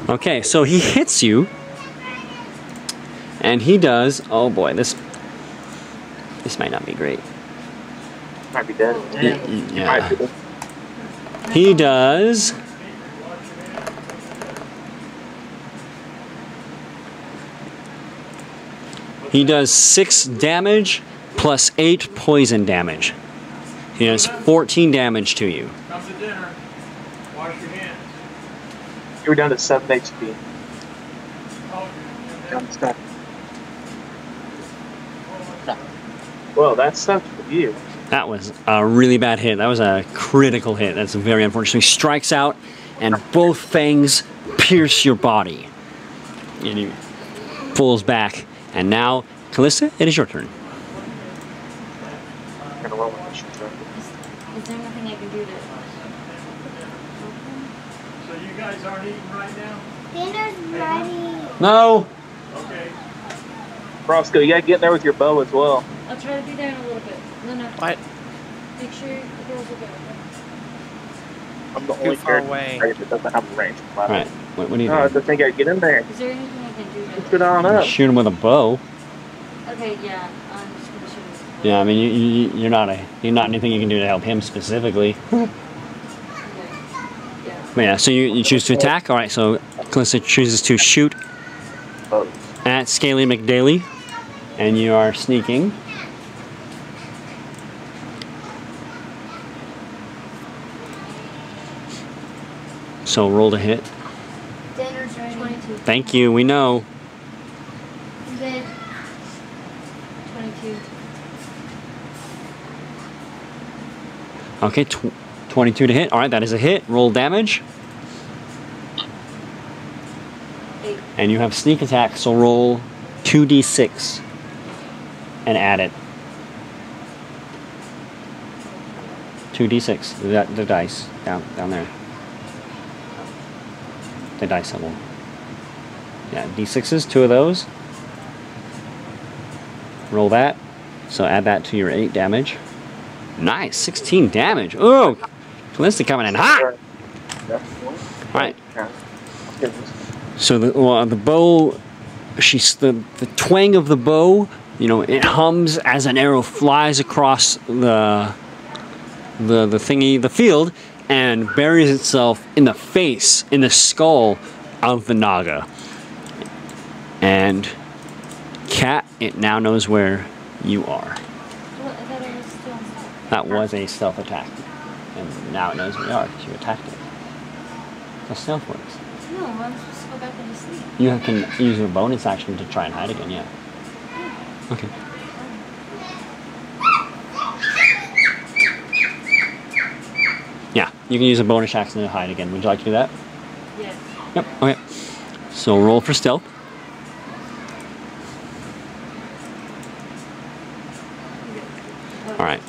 Okay, so he hits you, and he does. Oh boy, this might not be great. Might be dead. Yeah. He does. He does 6 damage plus 8 poison damage. He does 14 damage to you. Come to dinner. Wash your hands. You were down to 7 HP. Well, that sucks for you. That was a really bad hit. That was a critical hit. That's very unfortunate. So he strikes out, and both fangs pierce your body. And he pulls back. And now, Callista, it is your turn. I'm gonna roll with this. Is there nothing I can do to... So you guys aren't eating right now? Dinner's ready. No! Okay. Roscoe, you gotta get there with your bow as well. I'll try to be there in a little bit. No. What? Make sure the girls are good. I'm the Too only far character away. that doesn't have a range. Alright, what do you No, I do? just think I get in there. Is there anything I can do to... Let's get on up. Shoot him with a bow. Okay, yeah. I'm just gonna shoot him. Yeah, I mean, you're not anything you can do to help him specifically. Okay. Yeah. But yeah, so you choose to attack. Alright, so Callista chooses to shoot Oh, at Scaly McDaly. And you are sneaking. So roll to hit. Dinner's ready. 22. Thank you, we know. Good. 22. Okay, 22 to hit. Alright, that is a hit. Roll damage. 8. And you have sneak attack, so roll 2d6 and add it. 2d6, the dice down there. The dice level. Yeah, d6s, 2 of those. Roll that. So add that to your 8 damage. Nice, 16 damage. Oh, Callista coming in hot. All right. So the bow, the twang of the bow, you know, it hums as an arrow flies across the field, and buries itself in the face, in the skull of the Naga. And Cat, it now knows where you are. Well, I thought I was still on top. That was a stealth attack, and now it knows where you are because you attacked it. So stealth works. No, I'm supposed to go back into sleep. You can use your bonus action to try and hide again, yeah. Okay. Yeah, you can use a bonus action to hide again. Would you like to do that? Yes. Yep, okay. So roll for stealth. All right.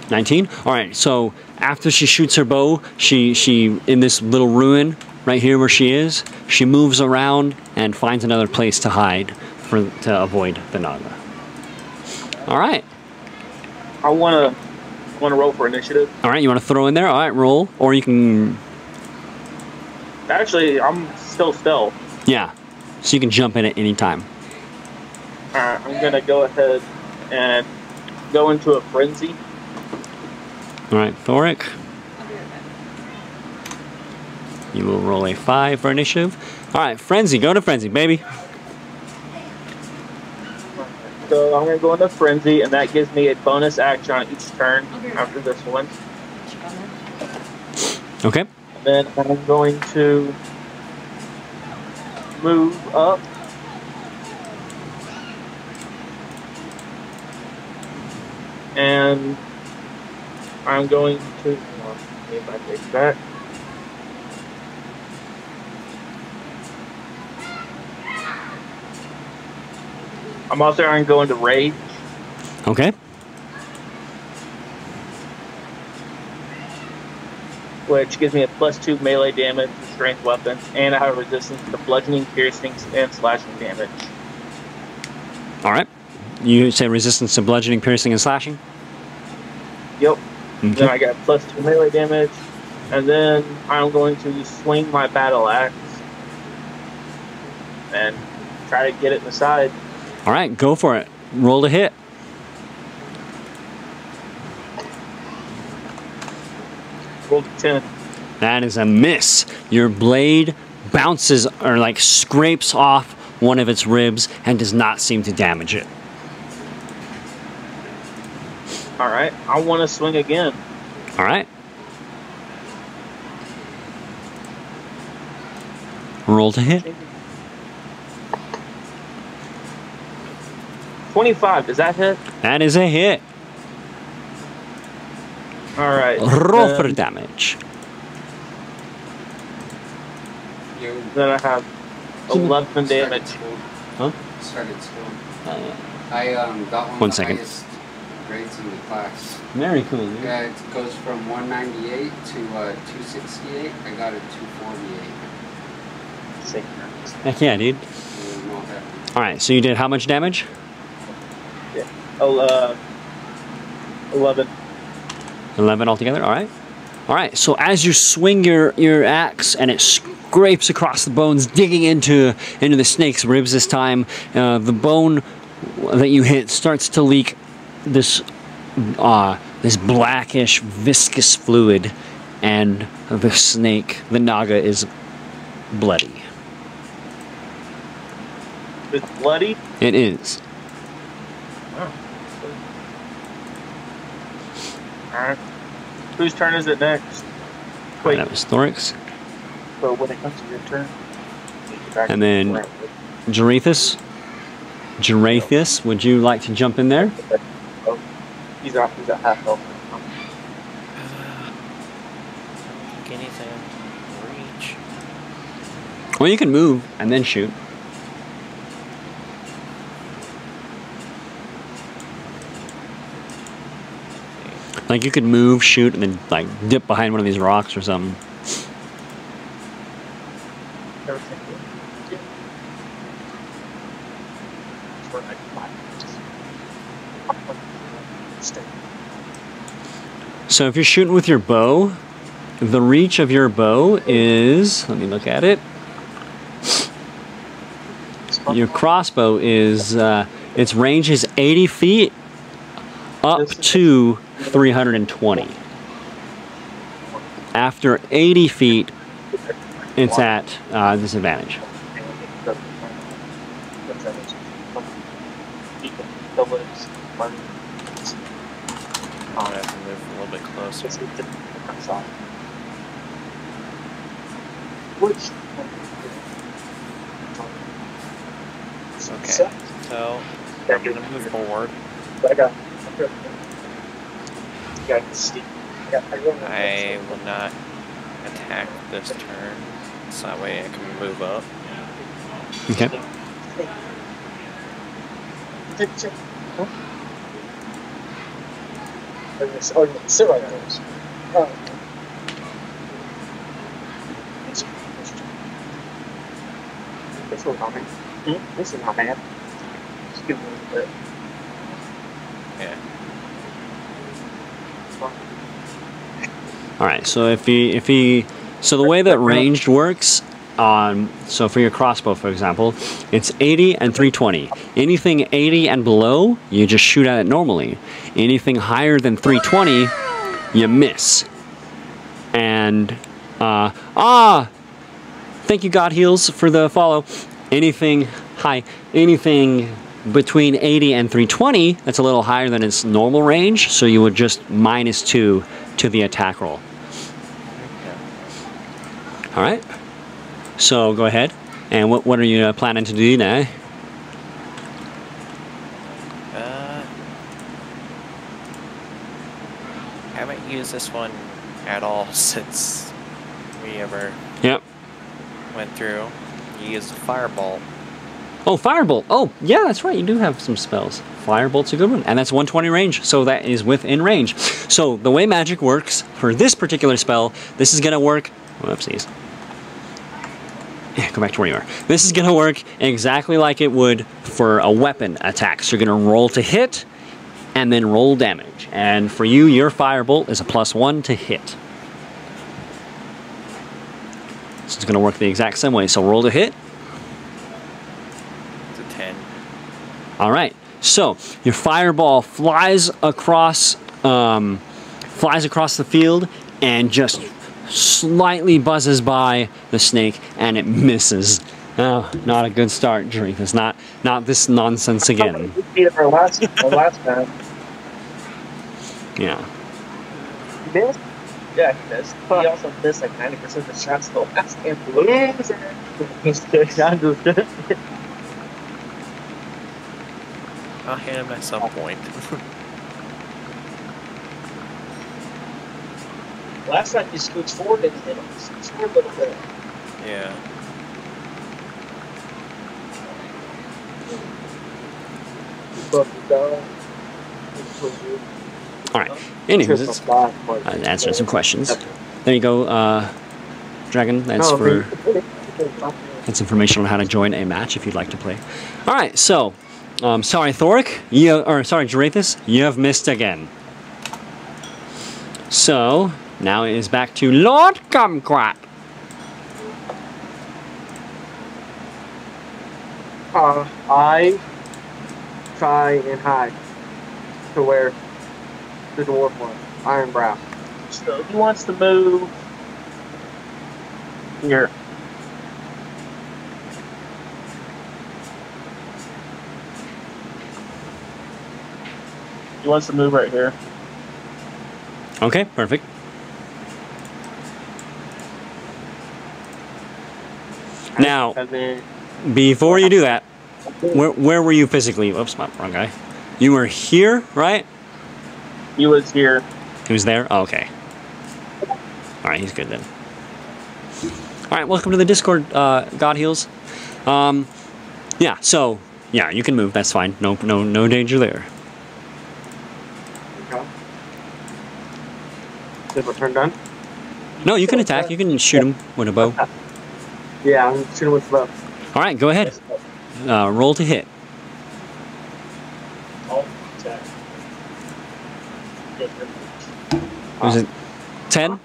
19? All right, so after she shoots her bow, she in this little ruin right here where she is, she moves around and finds another place to hide to avoid the Naga. All right. I wanna roll for initiative. All right, you want to throw in there? All right, roll. Or you can... Actually, I'm still stealth. Yeah, so you can jump in at any time. Alright, I'm gonna go ahead and go into a frenzy. All right, Thoric, I'll be right back. you will roll a 5 for initiative. All right, Frenzy, go to Frenzy, baby. So I'm gonna go into frenzy, and that gives me a bonus action on each turn after this one. Okay. And then I'm going to move up. And I'm going to, see if I take that. I'm also going to go into rage, Okay. which gives me a +2 melee damage to strength weapons, and I have resistance to bludgeoning, piercing, and slashing damage. All right. You say resistance to bludgeoning, piercing, and slashing? Yep. Okay. Then I got +2 melee damage, and then I'm going to swing my battle axe and try to get it in the side. All right, go for it. Roll to hit. Rolled a 10. That is a miss. Your blade bounces or like scrapes off one of its ribs and does not seem to damage it. All right. I want to swing again. All right. Roll to hit. 25. Does that hit? That is a hit. All right. Roll for damage. Then I have 11 damage. Huh? Started school. Yeah. I got one One of the second. highest grades in the class. Very cool, dude. Yeah, it goes from 198 to 268. I got a 248. Heck yeah, dude. All right, so you did how much damage? Yeah. 11. 11 altogether. All right. All right. So as you swing your axe and it scrapes across the bones, digging into the snake's ribs this time, the bone that you hit starts to leak this blackish viscous fluid, and the snake, the naga, is bloody. It's bloody? It is. Oh. Alright. Whose turn is it next? Wait, That was Thorix. so when it comes to your turn, you get back And then around. Jarathis, would you like to jump in there? Oh, he's at half health. Anything. Reach. Well, you can move and then shoot. Like you could move, shoot, and then like dip behind one of these rocks or something. So if you're shooting with your bow, the reach of your bow is, let me look at it. Your crossbow is, its range is 80 feet up to 320. After 80 feet, it's at disadvantage. I'm gonna have to move a little bit closer. Okay, so I'm gonna move forward. I will not attack this turn, so that way I can move up. Okay. Oh, you sit right there. Oh. This one's not bad. This is not bad. Just give me a little bit. Yeah. All right. So so the way that ranged works, so for your crossbow, for example, it's 80 and 320. Anything 80 and below, you just shoot at it normally. Anything higher than 320, you miss. And thank you, God Heals, for the follow. Anything between 80 and 320, that's a little higher than its normal range, so you would just -2 to the attack roll. All right. So go ahead. And what are you planning to do now? Haven't used this one at all since we ever Yep. went through. You used a fireball. Oh, Firebolt. Oh, yeah, that's right. You do have some spells. Firebolt's a good one. And that's 120 range, so that is within range. So the way magic works for this particular spell, this is going to work... Whoopsies. Go back to where you are. This is going to work exactly like it would for a weapon attack. So you're going to roll to hit and then roll damage. And for you, your Firebolt is a +1 to hit. So it's going to work the exact same way. So roll to hit. It's a 10. All right. So your fireball flies across the field and just slightly buzzes by the snake, and it misses. Oh, not a good start, Jarethus. Not this nonsense again. Our last time. Yeah. Missed? Yeah, he missed. He also missed like 90% of the shots the last time. Loser. I'm just kidding. I'll hit him at some point. Last time you scoots forward and hit him. Scoots forward a little bit. Yeah. All right. Anyways, it's answering some questions. There you go, Dragon. That's information on how to join a match if you'd like to play. All right. So, sorry, Thoric. Sorry, Jarethus. You have missed again. So now it is back to Lord Kumquat. I try and hide to where the dwarf was, Iron Brow. So he wants to move here. He wants to move right here. Okay, perfect. Now, And then before you do that, where were you physically? Oops, wrong guy. You were here, right? he was here. He was there? Oh, okay. All right, he's good then. All right, welcome to the Discord, God Heals. Yeah, so, yeah, you can move. That's fine. No danger there. Okay. Is my turn done? No, you can attack. You can shoot him with a bow. Yeah, I'm shooting with the bow. All right, go ahead. Roll to hit. Oh, attack. Was it 10?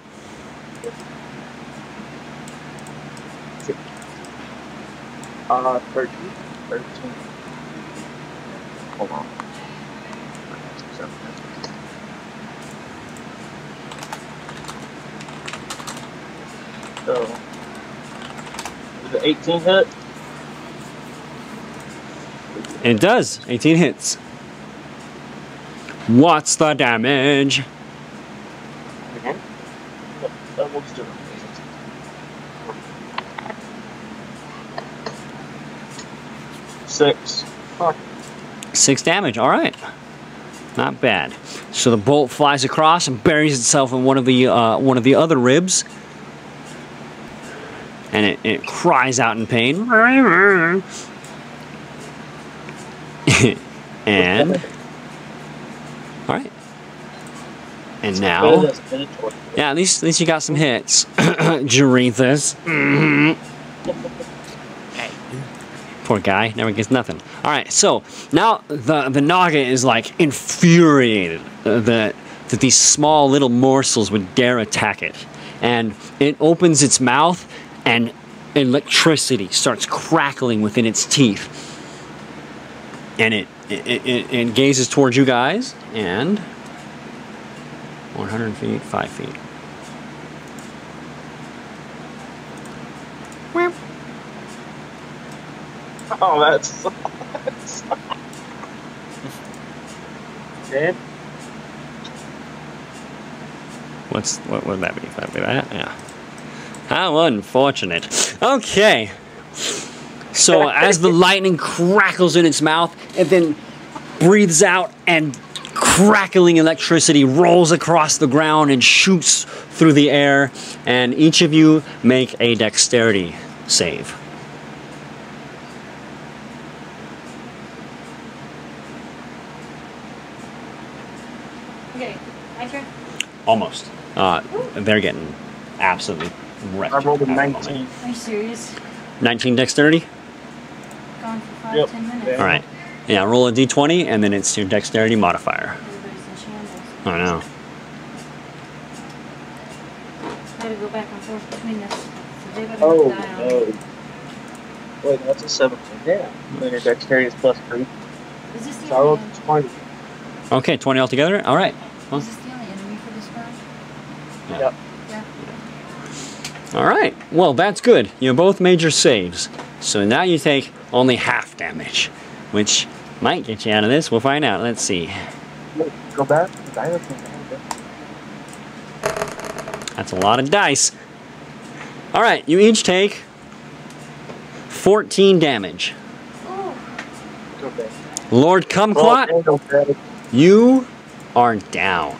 Uh, 13. Hold on. So, is it 18 hit? It does. 18 hits. What's the damage? Again? We'll just do it. 6. Fuck. 6 damage. All right. Not bad. So the bolt flies across and buries itself in one of the other ribs, and it cries out in pain. And all right. And now, yeah, at least you got some hits, Jarethus. Poor guy, never gets nothing. All right, so now the Naga is like infuriated that these small little morsels would dare attack it, and it opens its mouth, and electricity starts crackling within its teeth, and it gazes towards you guys, and 100 feet, 5 feet. Oh, that's dead. What would that be? That'd be that? Yeah. How unfortunate. Okay. So as the lightning crackles in its mouth, it then breathes out, and crackling electricity rolls across the ground and shoots through the air, and each of you make a dexterity save. almost. They're getting absolutely wrecked. I rolled a at the moment. 19. Are you serious? 19 dexterity? Gone for 5, Yep. 10 minutes. Yeah. All right. Yeah, roll a d20, and then it's your dexterity modifier. Everybody's in shambles. I know. Gotta go back and forth between this. So they better Oh, die on no. me. Wait, that's a 17. Yeah. Then your dexterity is +3. Is this the So I rolled only, a 20. Okay, 20 altogether? All right. is this the only enemy for this round? Yep. Yeah. All right. Well, that's good. You both made your saves. So now you take only half damage, which might get you out of this. We'll find out. Let's see. Wait, go back. Die with me. That's a lot of dice. All right, you each take 14 damage. Go back. Lord Kumquat, Go back. you are down.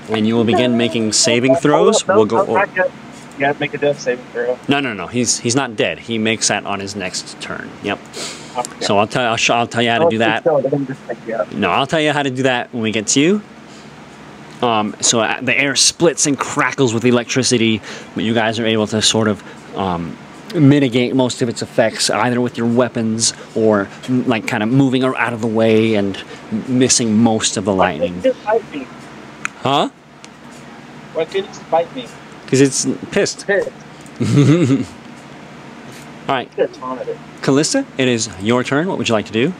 And you will begin making saving throws. We'll go. You gotta make a death saving throw. No. He's not dead. He makes that on his next turn. Yep. Okay. So I'll tell you how to do that. No, I'll tell you how to do that when we get to you. So the air splits and crackles with electricity, but you guys are able to sort of mitigate most of its effects, either with your weapons or like kind of moving out of the way and missing most of the lightning. Why couldn't it bite me? Huh? Why couldn't it bite me? Because it's pissed. Pissed. All right, Could have taunted it. Callista, it is your turn. What would you like to do?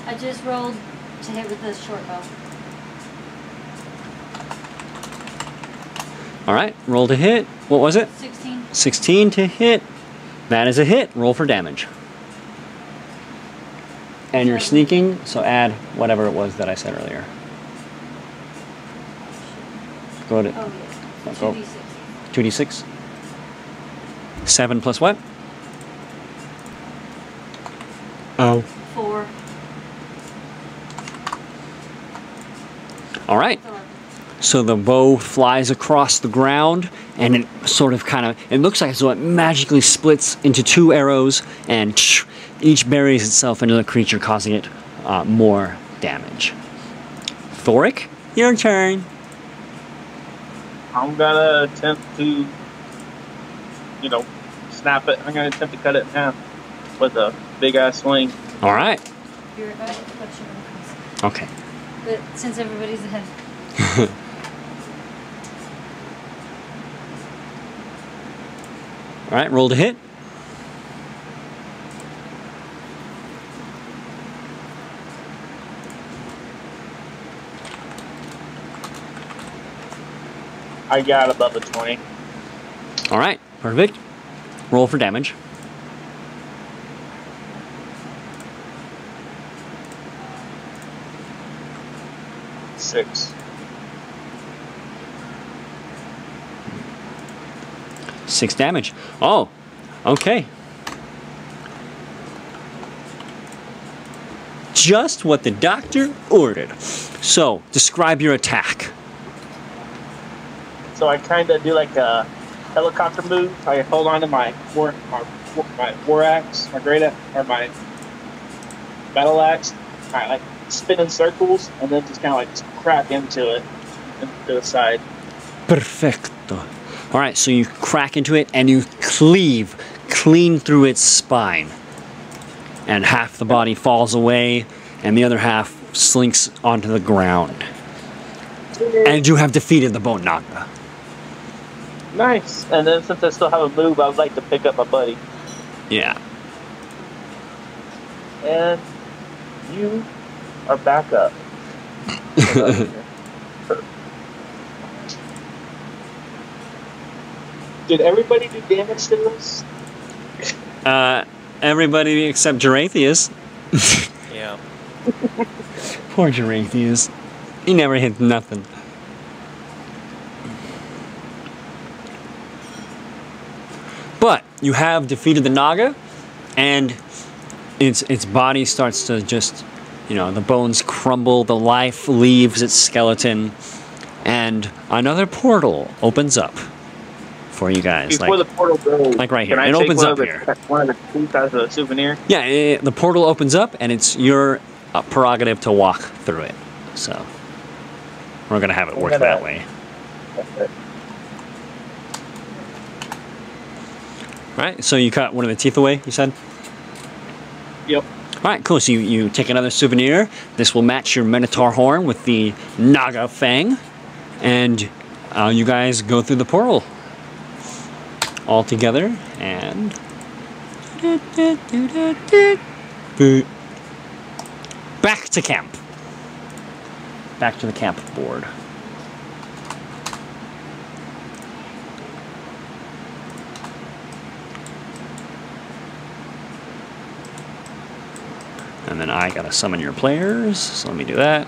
I just rolled to hit with the short bow. All right, roll to hit. What was it? 16. 16 to hit. That is a hit. Roll for damage. And you're sneaking, so add whatever it was that I said earlier. Go to Oh, yeah. go 2d6. 2d6. 7 plus what? Oh. 4. All right. So the bow flies across the ground, and it sort of it looks like as though it magically splits into 2 arrows, and each buries itself into the creature, causing it more damage. Thoric, your turn. I'm gonna attempt to, snap it. I'm gonna attempt to cut it in half with a big ass swing. All right. Be right back. Let's show them. Okay. But since everybody's ahead. All right, roll to hit. I got above a 20. All right, perfect. Roll for damage. Six. 6 damage. Oh, okay. Just what the doctor ordered. So, describe your attack. So I kind of do like a helicopter move. I hold on to my war axe, my great axe, or my battle axe. I like spin in circles and then just kind of like crack into it and to the side. Perfecto. All right, so you crack into it and you cleave clean through its spine. And half the body falls away and the other half slinks onto the ground. And you have defeated the Bone Naga. Nice. And then since I still have a move, I would like to pick up my buddy. Yeah. And you are back up. Did everybody do damage to this? Everybody except Gerathius. Yeah. Poor Gerathius. He never hit nothing. But you have defeated the Naga, and its body starts to just, the bones crumble, the life leaves its skeleton, and another portal opens up for you guys. Before the portal goes, like right here. can I It take opens one up of here. One of the keys as a souvenir. Yeah, the portal opens up, and it's your prerogative to walk through it. So we're gonna have it work that way. Right. So you cut one of the teeth away. You said. Yep. All right, cool. So you take another souvenir. This will match your Minotaur horn with the Naga Fang. And you guys go through the portal all together. And... back to camp. Back to the camp board. And then I gotta summon your players, so let me do that.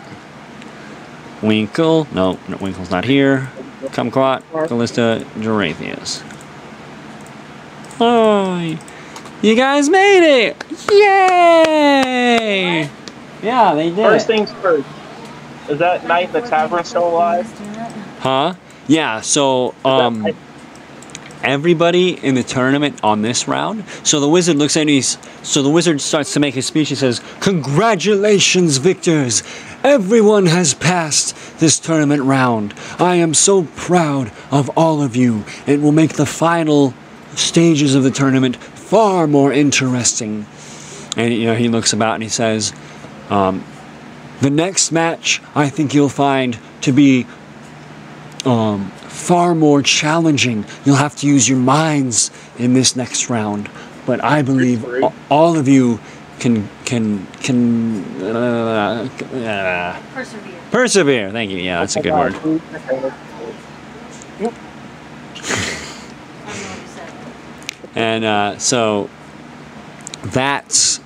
Winkle, no, Winkle's not here. Kumquat, Callista, Gerathius. Oh, you guys made it! Yay! Yeah, they did. First things first. Is that Knight in the Tavern still alive? Huh? Yeah, so, everybody in the tournament on this round. So the wizard looks at me. So the wizard starts to make his speech. He says, "Congratulations, victors! Everyone has passed this tournament round. I am so proud of all of you. It will make the final stages of the tournament far more interesting." And he looks about and he says, "The next match, I think you'll find to be far more challenging. You'll have to use your minds in this next round, but I believe all of you can persevere. Thank you. Yeah, that's a good word. And so that's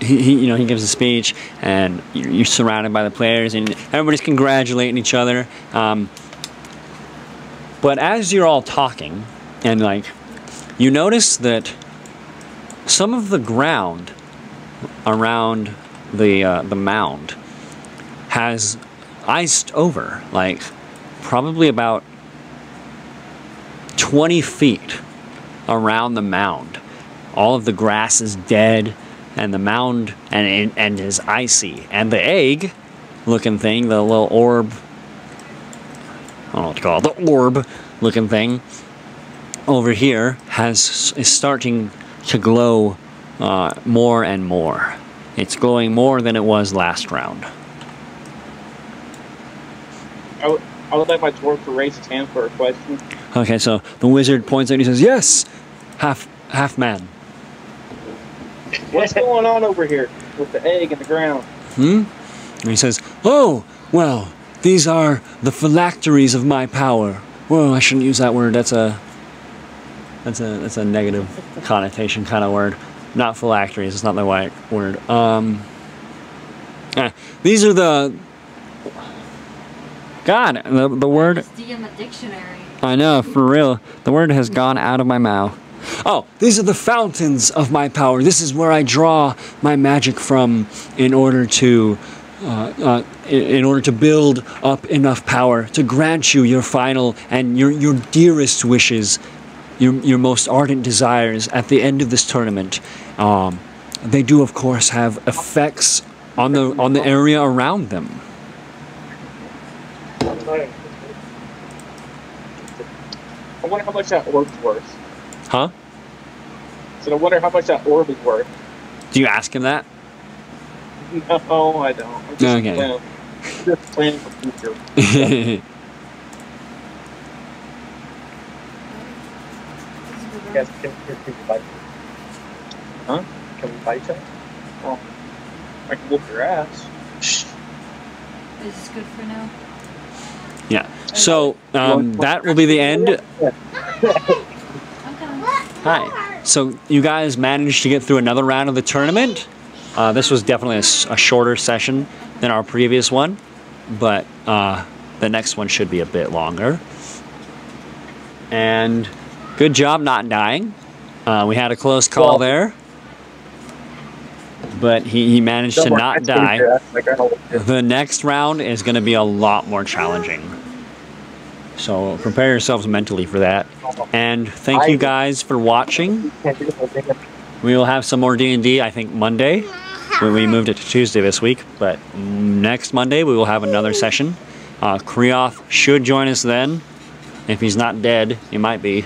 he gives a speech, and you're surrounded by the players, and everybody's congratulating each other. But as you're all talking, and you notice that some of the ground around the mound has iced over, probably about 20 feet around the mound. All of the grass is dead, and the mound and is icy, and the egg-looking thing, the little orb, I don't know what to call it, the orb-looking thing over here is starting to glow more and more. It's glowing more than it was last round. I would like my dwarf to raise his hand for a question. Okay, so the wizard points out and he says, "Yes, half man." What's going on over here with the egg in the ground? And he says, "Oh, well, these are the phylacteries of my power." Well, I shouldn't use that word. That's a negative connotation kind of word. Not phylacteries. It's not the right word. These are the. God, the word. DM a dictionary. I know, for real. The word has gone out of my mouth. Oh, these are the fountains of my power. This is where I draw my magic from in order to build up enough power to grant you your final and your dearest wishes, your most ardent desires at the end of this tournament. They do, of course, have effects on the area around them. I wonder how much that orb's worth. Huh? So I wonder how much that orb is worth. Do you ask him that? No, I don't. I'm just Okay. planning for future. Guys, can we bite you? Huh? Can we bite you? Well, I can whoop your ass. Is this good for now? Yeah. So that will be the end. Okay. Hi. So you guys managed to get through another round of the tournament. This was definitely a shorter session than our previous one, but the next one should be a bit longer. And good job not dying. We had a close call there, but he managed to not die. The next round is going to be a lot more challenging. So prepare yourselves mentally for that. And thank you guys for watching. We will have some more D&D, I think, Monday. We moved it to Tuesday this week, but next Monday we will have another session. Kriyoth should join us then. If he's not dead, he might be.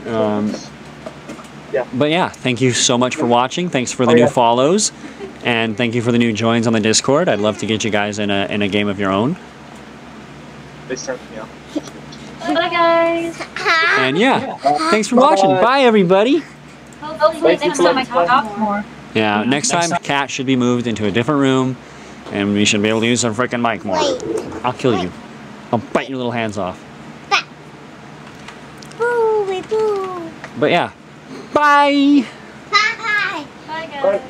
But yeah, thank you so much for watching. Thanks for the new follows, and thank you for the new joins on the Discord. I'd love to get you guys in a game of your own. Bye, guys. And yeah, thanks for watching. Bye, everybody. Hopefully next time I talk more. Yeah, next time Cat should be moved into a different room, and we should be able to use our freaking mic more. I'll kill you. I'll bite your little hands off. Boo, boo. But yeah, bye. Bye. Bye, guys.